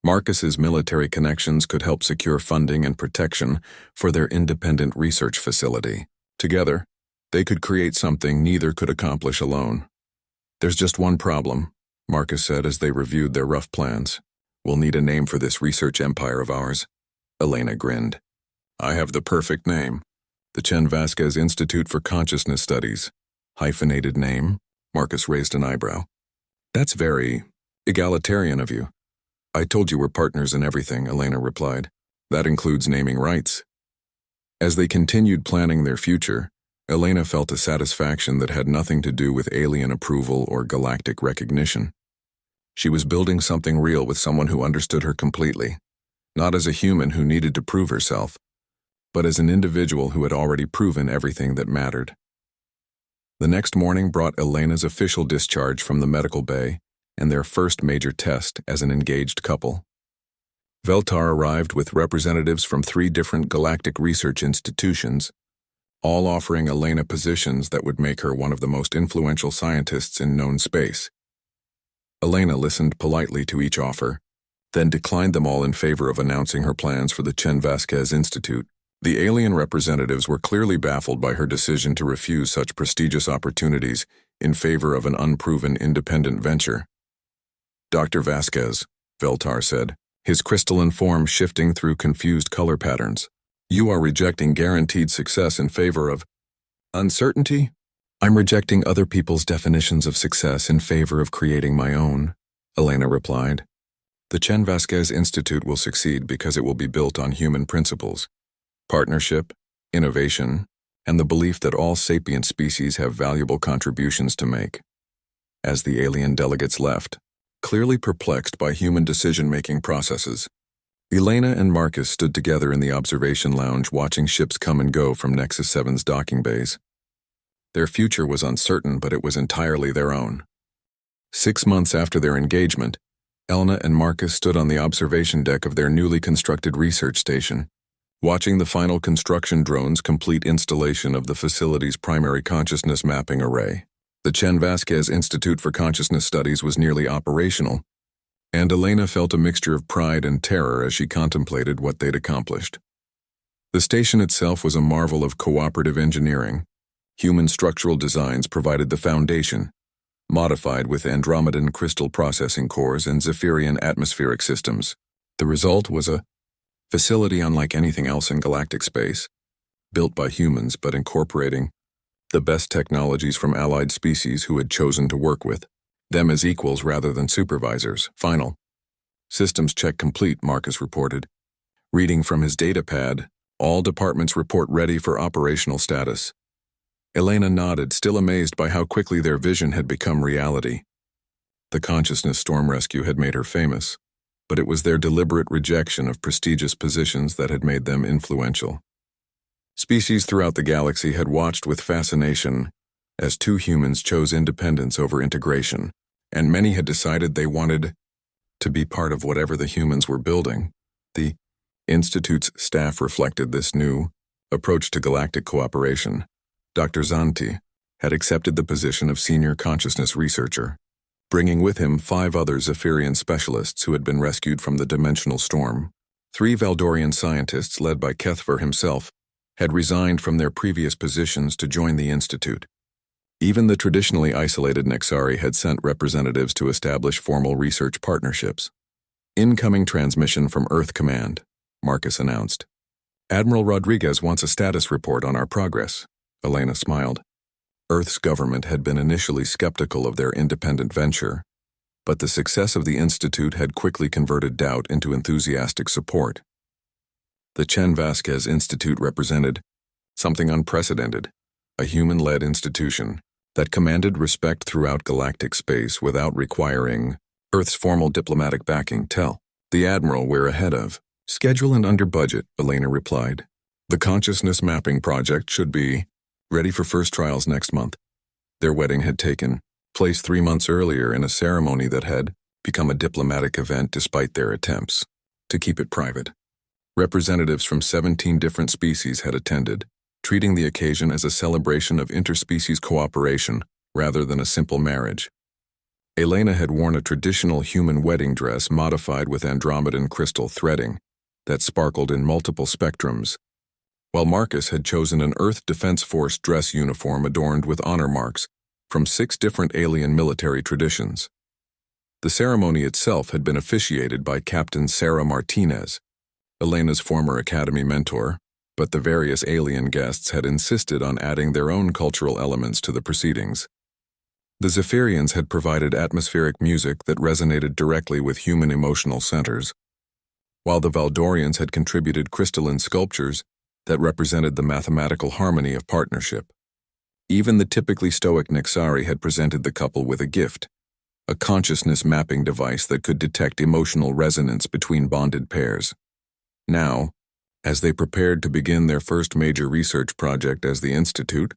Marcus's military connections could help secure funding and protection for their independent research facility. Together, they could create something neither could accomplish alone. "There's just one problem," Marcus said as they reviewed their rough plans. "We'll need a name for this research empire of ours." Elena grinned. "I have the perfect name. The Chen Vasquez Institute for Consciousness Studies." "Hyphenated name?" Marcus raised an eyebrow. "That's very egalitarian of you." "I told you we're partners in everything," Elena replied. "That includes naming rights." As they continued planning their future, Elena felt a satisfaction that had nothing to do with alien approval or galactic recognition. She was building something real with someone who understood her completely, not as a human who needed to prove herself, but as an individual who had already proven everything that mattered. The next morning brought Elena's official discharge from the medical bay and their first major test as an engaged couple. Veltar arrived with representatives from 3 different galactic research institutions, all offering Elena positions that would make her one of the most influential scientists in known space. Elena listened politely to each offer, then declined them all in favor of announcing her plans for the Chen Vasquez Institute. The alien representatives were clearly baffled by her decision to refuse such prestigious opportunities in favor of an unproven independent venture. "Dr. Vasquez," Veltar said, his crystalline form shifting through confused color patterns, "you are rejecting guaranteed success in favor of uncertainty?" "I'm rejecting other people's definitions of success in favor of creating my own," Elena replied. "The Chen Vasquez Institute will succeed because it will be built on human principles, partnership, innovation, and the belief that all sapient species have valuable contributions to make." As the alien delegates left, clearly perplexed by human decision-making processes, Elena and Marcus stood together in the observation lounge watching ships come and go from Nexus 7's docking bays. Their future was uncertain, but it was entirely their own. 6 months after their engagement, Elena and Marcus stood on the observation deck of their newly constructed research station, watching the final construction drones complete installation of the facility's primary consciousness mapping array. The Chen Vasquez Institute for Consciousness Studies was nearly operational, and Elena felt a mixture of pride and terror as she contemplated what they'd accomplished. The station itself was a marvel of cooperative engineering. Human structural designs provided the foundation, modified with Andromedan crystal processing cores and Zephyrian atmospheric systems. The result was a facility unlike anything else in galactic space, built by humans but incorporating the best technologies from allied species who had chosen to work with them as equals rather than supervisors. "Final systems check complete," Marcus reported. Reading from his datapad, "All departments report ready for operational status." Elena nodded, still amazed by how quickly their vision had become reality. The consciousness storm rescue had made her famous, but it was their deliberate rejection of prestigious positions that had made them influential. Species throughout the galaxy had watched with fascination as 2 humans chose independence over integration, and many had decided they wanted to be part of whatever the humans were building. The Institute's staff reflected this new approach to galactic cooperation. Dr. Zanti had accepted the position of senior consciousness researcher, bringing with him 5 other Zephyrian specialists who had been rescued from the dimensional storm. 3 Valdorian scientists, led by Kethver himself, had resigned from their previous positions to join the Institute. Even the traditionally isolated Nexari had sent representatives to establish formal research partnerships. "Incoming transmission from Earth Command," Marcus announced. "Admiral Rodriguez wants a status report on our progress." Elena smiled. Earth's government had been initially skeptical of their independent venture, but the success of the Institute had quickly converted doubt into enthusiastic support. The Chen Vasquez Institute represented something unprecedented, a human-led institution that commanded respect throughout galactic space without requiring Earth's formal diplomatic backing. "Tell the Admiral we're ahead of schedule and under budget," Elena replied. "The consciousness mapping project should be ready for first trials next month." Their wedding had taken place 3 months earlier in a ceremony that had become a diplomatic event despite their attempts to keep it private. Representatives from 17 different species had attended, treating the occasion as a celebration of interspecies cooperation rather than a simple marriage. Elena had worn a traditional human wedding dress modified with Andromedan crystal threading that sparkled in multiple spectrums, while Marcus had chosen an Earth Defense Force dress uniform adorned with honor marks from 6 different alien military traditions. The ceremony itself had been officiated by Captain Sarah Martinez, Elena's former academy mentor, but the various alien guests had insisted on adding their own cultural elements to the proceedings. The Zephyrians had provided atmospheric music that resonated directly with human emotional centers, while the Valdorians had contributed crystalline sculptures that represented the mathematical harmony of partnership. Even the typically stoic Nixari had presented the couple with a gift, a consciousness mapping device that could detect emotional resonance between bonded pairs. Now, as they prepared to begin their first major research project as the Institute,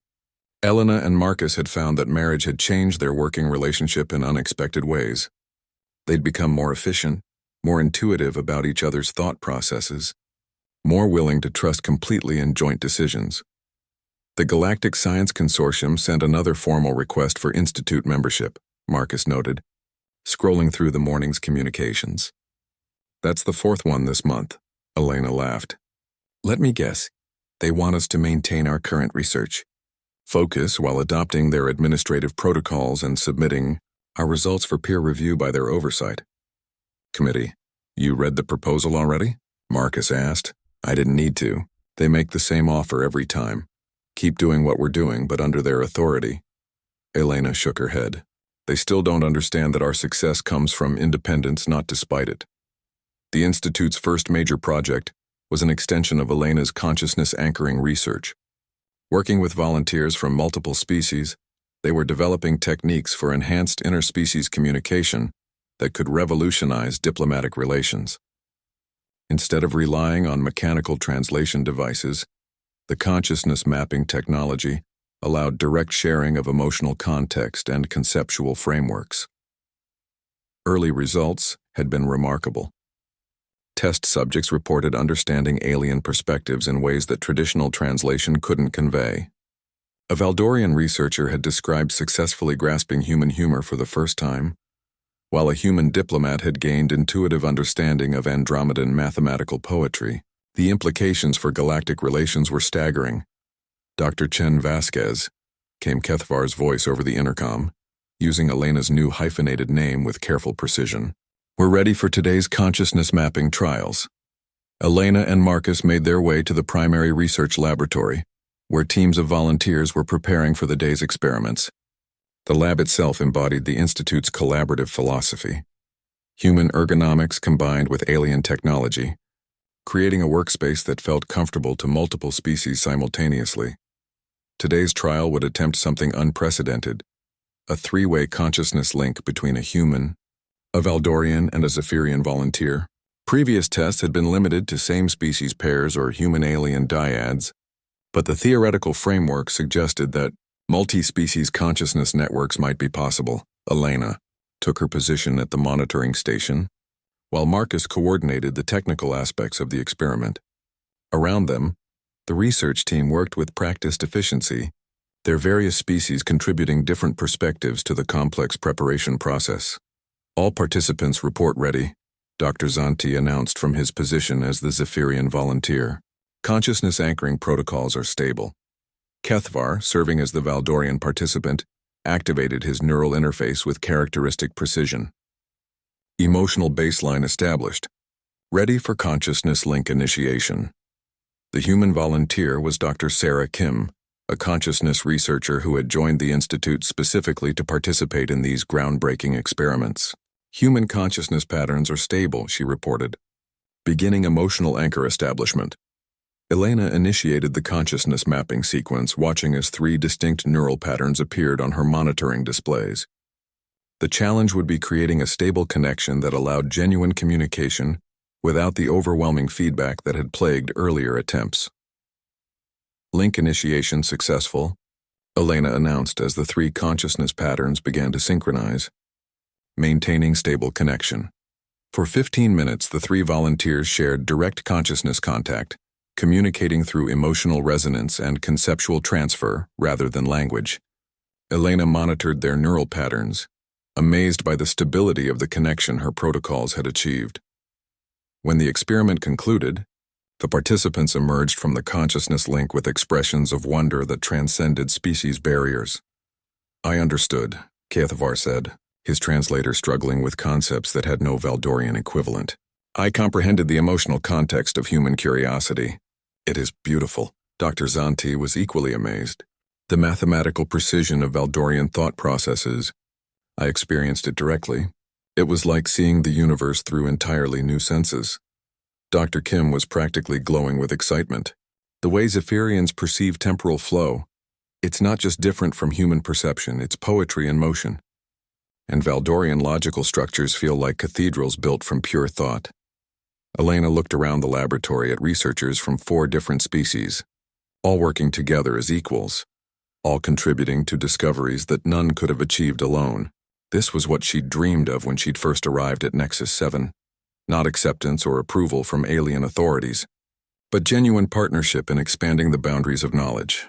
Elena and Marcus had found that marriage had changed their working relationship in unexpected ways. They'd become more efficient, more intuitive about each other's thought processes, more willing to trust completely in joint decisions. The Galactic Science Consortium sent another formal request for Institute membership, Marcus noted, scrolling through the morning's communications. That's the fourth one this month, Elena laughed. Let me guess, they want us to maintain our current research, focus while adopting their administrative protocols and submitting our results for peer review by their oversight committee. You read the proposal already? Marcus asked. I didn't need to. They make the same offer every time. Keep doing what we're doing, but under their authority. Elena shook her head. They still don't understand that our success comes from independence, not despite it. The Institute's first major project was an extension of Elena's consciousness anchoring research. Working with volunteers from multiple species, they were developing techniques for enhanced interspecies communication that could revolutionize diplomatic relations. Instead of relying on mechanical translation devices, the consciousness mapping technology allowed direct sharing of emotional context and conceptual frameworks. Early results had been remarkable. Test subjects reported understanding alien perspectives in ways that traditional translation couldn't convey. A Valdorian researcher had described successfully grasping human humor for the first time, while a human diplomat had gained intuitive understanding of Andromedan mathematical poetry. The implications for galactic relations were staggering. Dr. Chen Vasquez, came Kethvar's voice over the intercom, using Elena's new hyphenated name with careful precision. We're ready for today's consciousness mapping trials. Elena and Marcus made their way to the primary research laboratory, where teams of volunteers were preparing for the day's experiments. The lab itself embodied the Institute's collaborative philosophy. Human ergonomics combined with alien technology, creating a workspace that felt comfortable to multiple species simultaneously. Today's trial would attempt something unprecedented, a three-way consciousness link between a human, a Valdorian, and a Zephyrian volunteer. Previous tests had been limited to same-species pairs or human-alien dyads, but the theoretical framework suggested that multi-species consciousness networks might be possible. Elena took her position at the monitoring station, while Marcus coordinated the technical aspects of the experiment. Around them, the research team worked with practiced efficiency, their various species contributing different perspectives to the complex preparation process. All participants report ready, Dr. Zanti announced from his position as the Zephyrian volunteer. Consciousness anchoring protocols are stable. Kethvar, serving as the Valdorian participant, activated his neural interface with characteristic precision. Emotional baseline established. Ready for consciousness link initiation. The human volunteer was Dr. Sarah Kim, a consciousness researcher who had joined the Institute specifically to participate in these groundbreaking experiments. Human consciousness patterns are stable, she reported. Beginning emotional anchor establishment. Elena initiated the consciousness mapping sequence, watching as three distinct neural patterns appeared on her monitoring displays. The challenge would be creating a stable connection that allowed genuine communication without the overwhelming feedback that had plagued earlier attempts. Link initiation successful, Elena announced as the three consciousness patterns began to synchronize. Maintaining stable connection. For 15 minutes, the three volunteers shared direct consciousness contact, communicating through emotional resonance and conceptual transfer rather than language. Elena monitored their neural patterns, amazed by the stability of the connection her protocols had achieved. When the experiment concluded, the participants emerged from the consciousness link with expressions of wonder that transcended species barriers. I understood, Kethvar said, his translator struggling with concepts that had no Valdorian equivalent. I comprehended the emotional context of human curiosity. It is beautiful. Dr. Zanti was equally amazed. The mathematical precision of Valdorian thought processes. I experienced it directly. It was like seeing the universe through entirely new senses. Dr. Kim was practically glowing with excitement. The way Zephyrians perceive temporal flow, It's not just different from human perception, it's poetry in motion. And Valdorian logical structures feel like cathedrals built from pure thought. Elena looked around the laboratory at researchers from 4 different species, all working together as equals, all contributing to discoveries that none could have achieved alone. This was what she'd dreamed of when she'd first arrived at Nexus 7. Not acceptance or approval from alien authorities, but genuine partnership in expanding the boundaries of knowledge.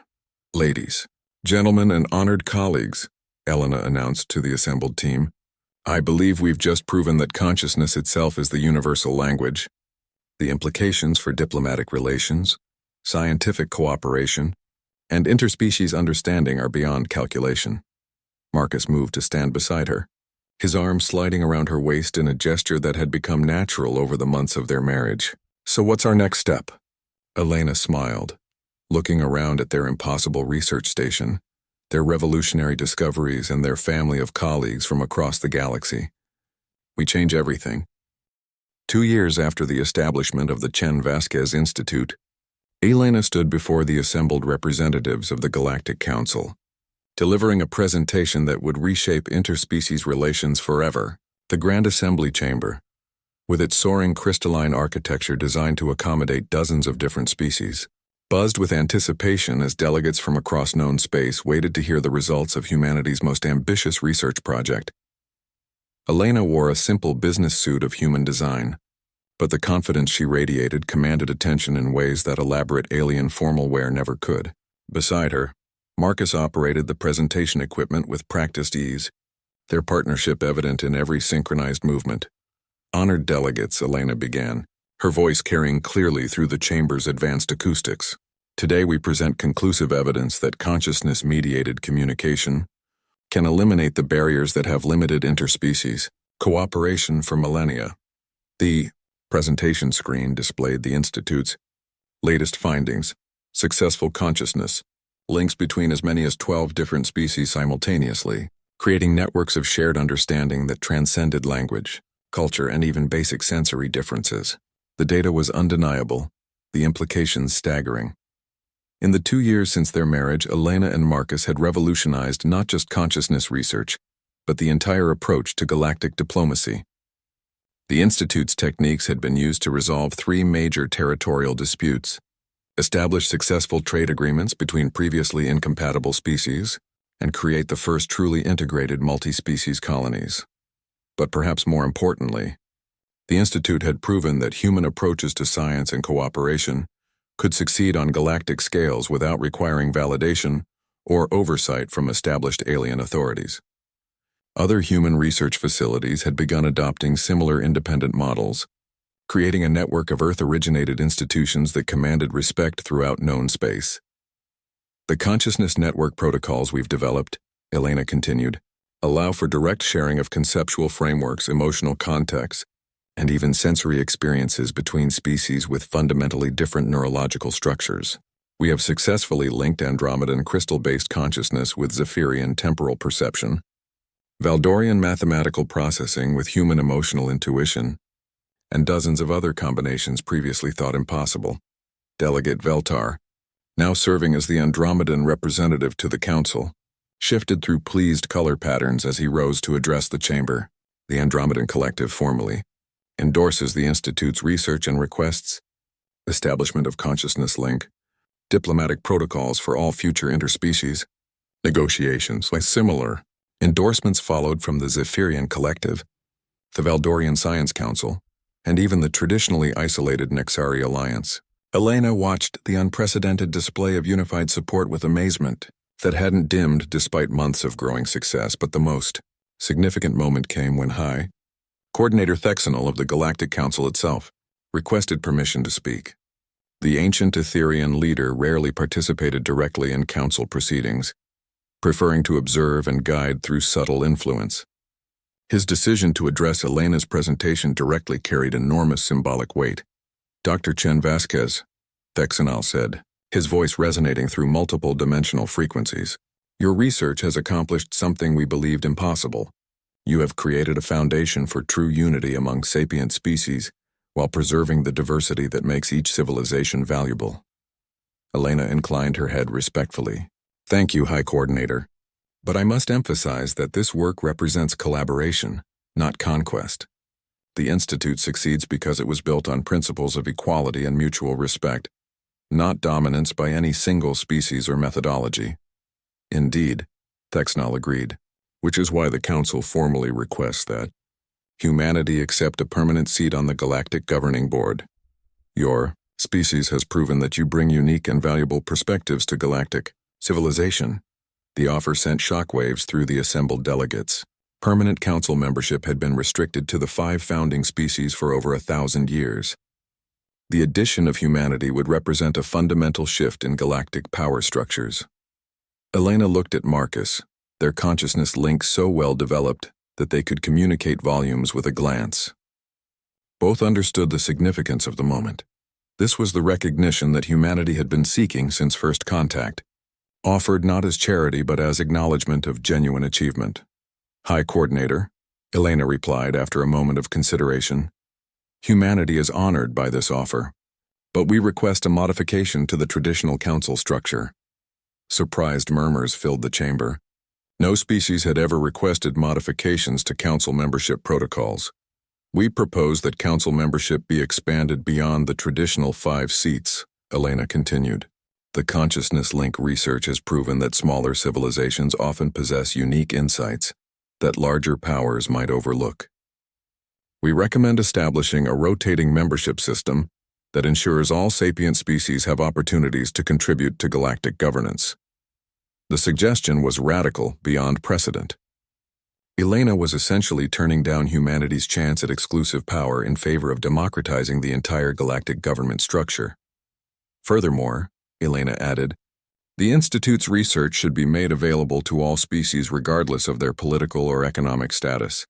Ladies, gentlemen, and honored colleagues, Elena announced to the assembled team, I believe we've just proven that consciousness itself is the universal language. The implications for diplomatic relations, scientific cooperation, and interspecies understanding are beyond calculation. Marcus moved to stand beside her, his arm sliding around her waist in a gesture that had become natural over the months of their marriage. So what's our next step? Elena smiled, looking around at their impossible research station, their revolutionary discoveries, and their family of colleagues from across the galaxy. We change everything. 2 years after the establishment of the Chen Vasquez Institute, Elena stood before the assembled representatives of the Galactic Council, delivering a presentation that would reshape interspecies relations forever. The Grand Assembly Chamber, with its soaring crystalline architecture designed to accommodate dozens of different species, buzzed with anticipation as delegates from across known space waited to hear the results of humanity's most ambitious research project. Elena wore a simple business suit of human design, but the confidence she radiated commanded attention in ways that elaborate alien formal wear never could. Beside her, Marcus operated the presentation equipment with practiced ease, their partnership evident in every synchronized movement. Honored delegates, Elena began, her voice carrying clearly through the chamber's advanced acoustics. Today we present conclusive evidence that consciousness-mediated communication can eliminate the barriers that have limited interspecies cooperation for millennia. The presentation screen displayed the Institute's latest findings: successful consciousness, links between as many as 12 different species simultaneously, creating networks of shared understanding that transcended language, culture, and even basic sensory differences. The data was undeniable, the implications staggering. In the 2 years since their marriage, Elena and Marcus had revolutionized not just consciousness research, but the entire approach to galactic diplomacy. The Institute's techniques had been used to resolve 3 major territorial disputes, establish successful trade agreements between previously incompatible species, and create the first truly integrated multi-species colonies. But perhaps more importantly, the Institute had proven that human approaches to science and cooperation could succeed on galactic scales without requiring validation or oversight from established alien authorities. Other human research facilities had begun adopting similar independent models, creating a network of Earth-originated institutions that commanded respect throughout known space. The consciousness network protocols we've developed, Elena continued, allow for direct sharing of conceptual frameworks, emotional contexts, and even sensory experiences between species with fundamentally different neurological structures. We have successfully linked Andromedan crystal-based consciousness with Zephyrian temporal perception, Valdorian mathematical processing with human emotional intuition, and dozens of other combinations previously thought impossible. Delegate Veltar, now serving as the Andromedan representative to the Council, shifted through pleased color patterns as he rose to address the chamber. The Andromedan Collective formally endorses the Institute's research and requests establishment of consciousness link, diplomatic protocols for all future interspecies, negotiations. By similar endorsements followed from the Zephyrian Collective, the Valdorian Science Council, and even the traditionally isolated Nexari Alliance. Elena watched the unprecedented display of unified support with amazement that hadn't dimmed despite months of growing success, but the most significant moment came when High Coordinator Thexanol of the Galactic Council itself requested permission to speak. The ancient Etherian leader rarely participated directly in council proceedings, preferring to observe and guide through subtle influence. His decision to address Elena's presentation directly carried enormous symbolic weight. Dr. Chen Vasquez, Thexanol said, his voice resonating through multiple dimensional frequencies. Your research has accomplished something we believed impossible. You have created a foundation for true unity among sapient species while preserving the diversity that makes each civilization valuable. Elena inclined her head respectfully. Thank you, High Coordinator. But I must emphasize that this work represents collaboration, not conquest. The Institute succeeds because it was built on principles of equality and mutual respect, not dominance by any single species or methodology. Indeed, Thexnal agreed, which is why the Council formally requests that humanity accept a permanent seat on the Galactic Governing Board. Your species has proven that you bring unique and valuable perspectives to galactic civilization. The offer sent shockwaves through the assembled delegates. Permanent council membership had been restricted to the 5 founding species for over 1,000 years. The addition of humanity would represent a fundamental shift in galactic power structures. Elena looked at Marcus, their consciousness links so well developed that they could communicate volumes with a glance. Both understood the significance of the moment. This was the recognition that humanity had been seeking since first contact, offered not as charity but as acknowledgement of genuine achievement. High Coordinator, Elena replied after a moment of consideration. Humanity is honored by this offer, but we request a modification to the traditional council structure. Surprised murmurs filled the chamber. No species had ever requested modifications to council membership protocols. We propose that council membership be expanded beyond the traditional 5 seats, Elena continued. The consciousness link research has proven that smaller civilizations often possess unique insights that larger powers might overlook. We recommend establishing a rotating membership system that ensures all sapient species have opportunities to contribute to galactic governance. The suggestion was radical beyond precedent. Elena was essentially turning down humanity's chance at exclusive power in favor of democratizing the entire galactic government structure. Furthermore, Elena added, the Institute's research should be made available to all species regardless of their political or economic status.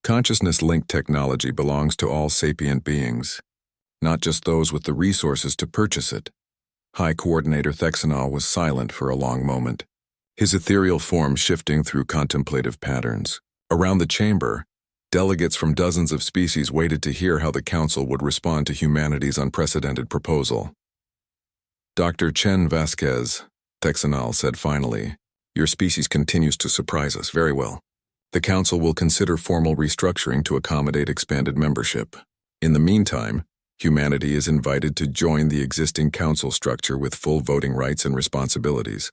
Consciousness-linked technology belongs to all sapient beings, not just those with the resources to purchase it. High Coordinator Thexanal was silent for a long moment, his ethereal form shifting through contemplative patterns. Around the chamber, delegates from dozens of species waited to hear how the Council would respond to humanity's unprecedented proposal. Dr. Chen Vasquez, Thexanal said finally, your species continues to surprise us very well. The Council will consider formal restructuring to accommodate expanded membership. In the meantime, humanity is invited to join the existing Council structure with full voting rights and responsibilities.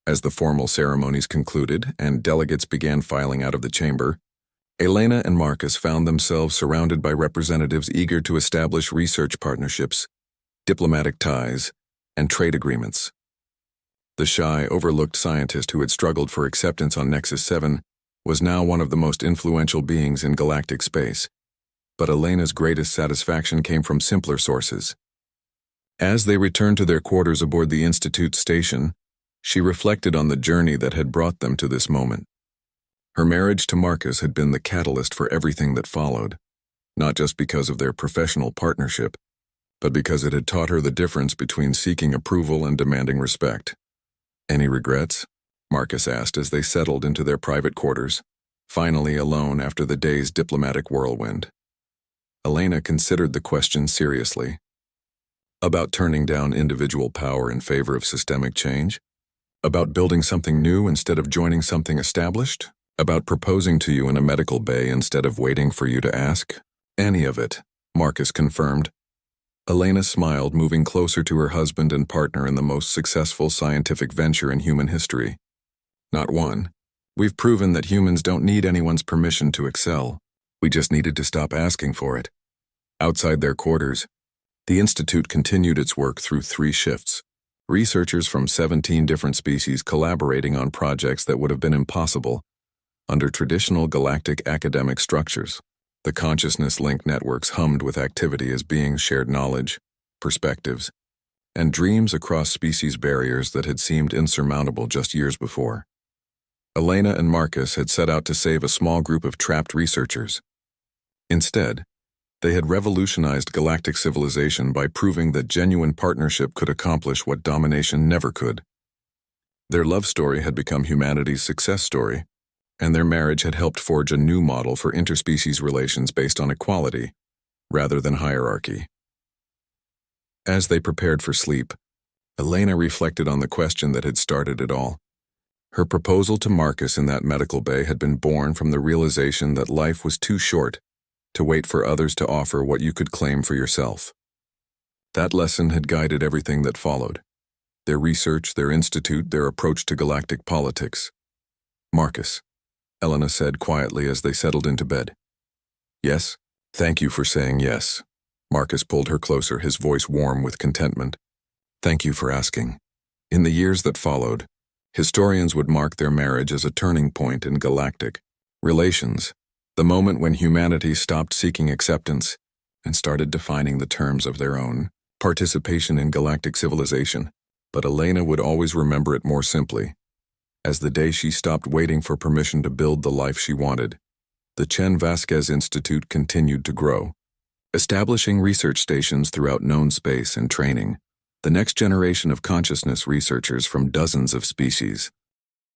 As the formal ceremonies concluded and delegates began filing out of the chamber, Elena and Marcus found themselves surrounded by representatives eager to establish research partnerships, diplomatic ties, and trade agreements. The shy, overlooked scientist who had struggled for acceptance on Nexus 7 was now one of the most influential beings in galactic space, but Elena's greatest satisfaction came from simpler sources. As they returned to their quarters aboard the Institute station, she reflected on the journey that had brought them to this moment. Her marriage to Marcus had been the catalyst for everything that followed, not just because of their professional partnership, but because it had taught her the difference between seeking approval and demanding respect. Any regrets? Marcus asked as they settled into their private quarters, finally alone after the day's diplomatic whirlwind. Elena considered the question seriously. About turning down individual power in favor of systemic change? About building something new instead of joining something established? About proposing to you in a medical bay instead of waiting for you to ask? Any of it, Marcus confirmed. Elena smiled, moving closer to her husband and partner in the most successful scientific venture in human history. Not one. We've proven that humans don't need anyone's permission to excel. We just needed to stop asking for it. Outside their quarters, the Institute continued its work through 3 shifts. Researchers from 17 different species collaborating on projects that would have been impossible under traditional galactic academic structures. The consciousness-linked networks hummed with activity as beings shared knowledge, perspectives, and dreams across species barriers that had seemed insurmountable just years before. Elena and Marcus had set out to save a small group of trapped researchers. Instead, they had revolutionized galactic civilization by proving that genuine partnership could accomplish what domination never could. Their love story had become humanity's success story, and their marriage had helped forge a new model for interspecies relations based on equality, rather than hierarchy. As they prepared for sleep, Elena reflected on the question that had started it all. Her proposal to Marcus in that medical bay had been born from the realization that life was too short to wait for others to offer what you could claim for yourself. That lesson had guided everything that followed. Their research, their institute, their approach to galactic politics. Marcus, Elena said quietly as they settled into bed. Yes? Thank you for saying yes. Marcus pulled her closer, his voice warm with contentment. Thank you for asking. In the years that followed, historians would mark their marriage as a turning point in galactic relations, the moment when humanity stopped seeking acceptance and started defining the terms of their own participation in galactic civilization. But Elena would always remember it more simply, as the day she stopped waiting for permission to build the life she wanted. The Chen Vasquez Institute continued to grow, establishing research stations throughout known space and training the next generation of consciousness researchers from dozens of species.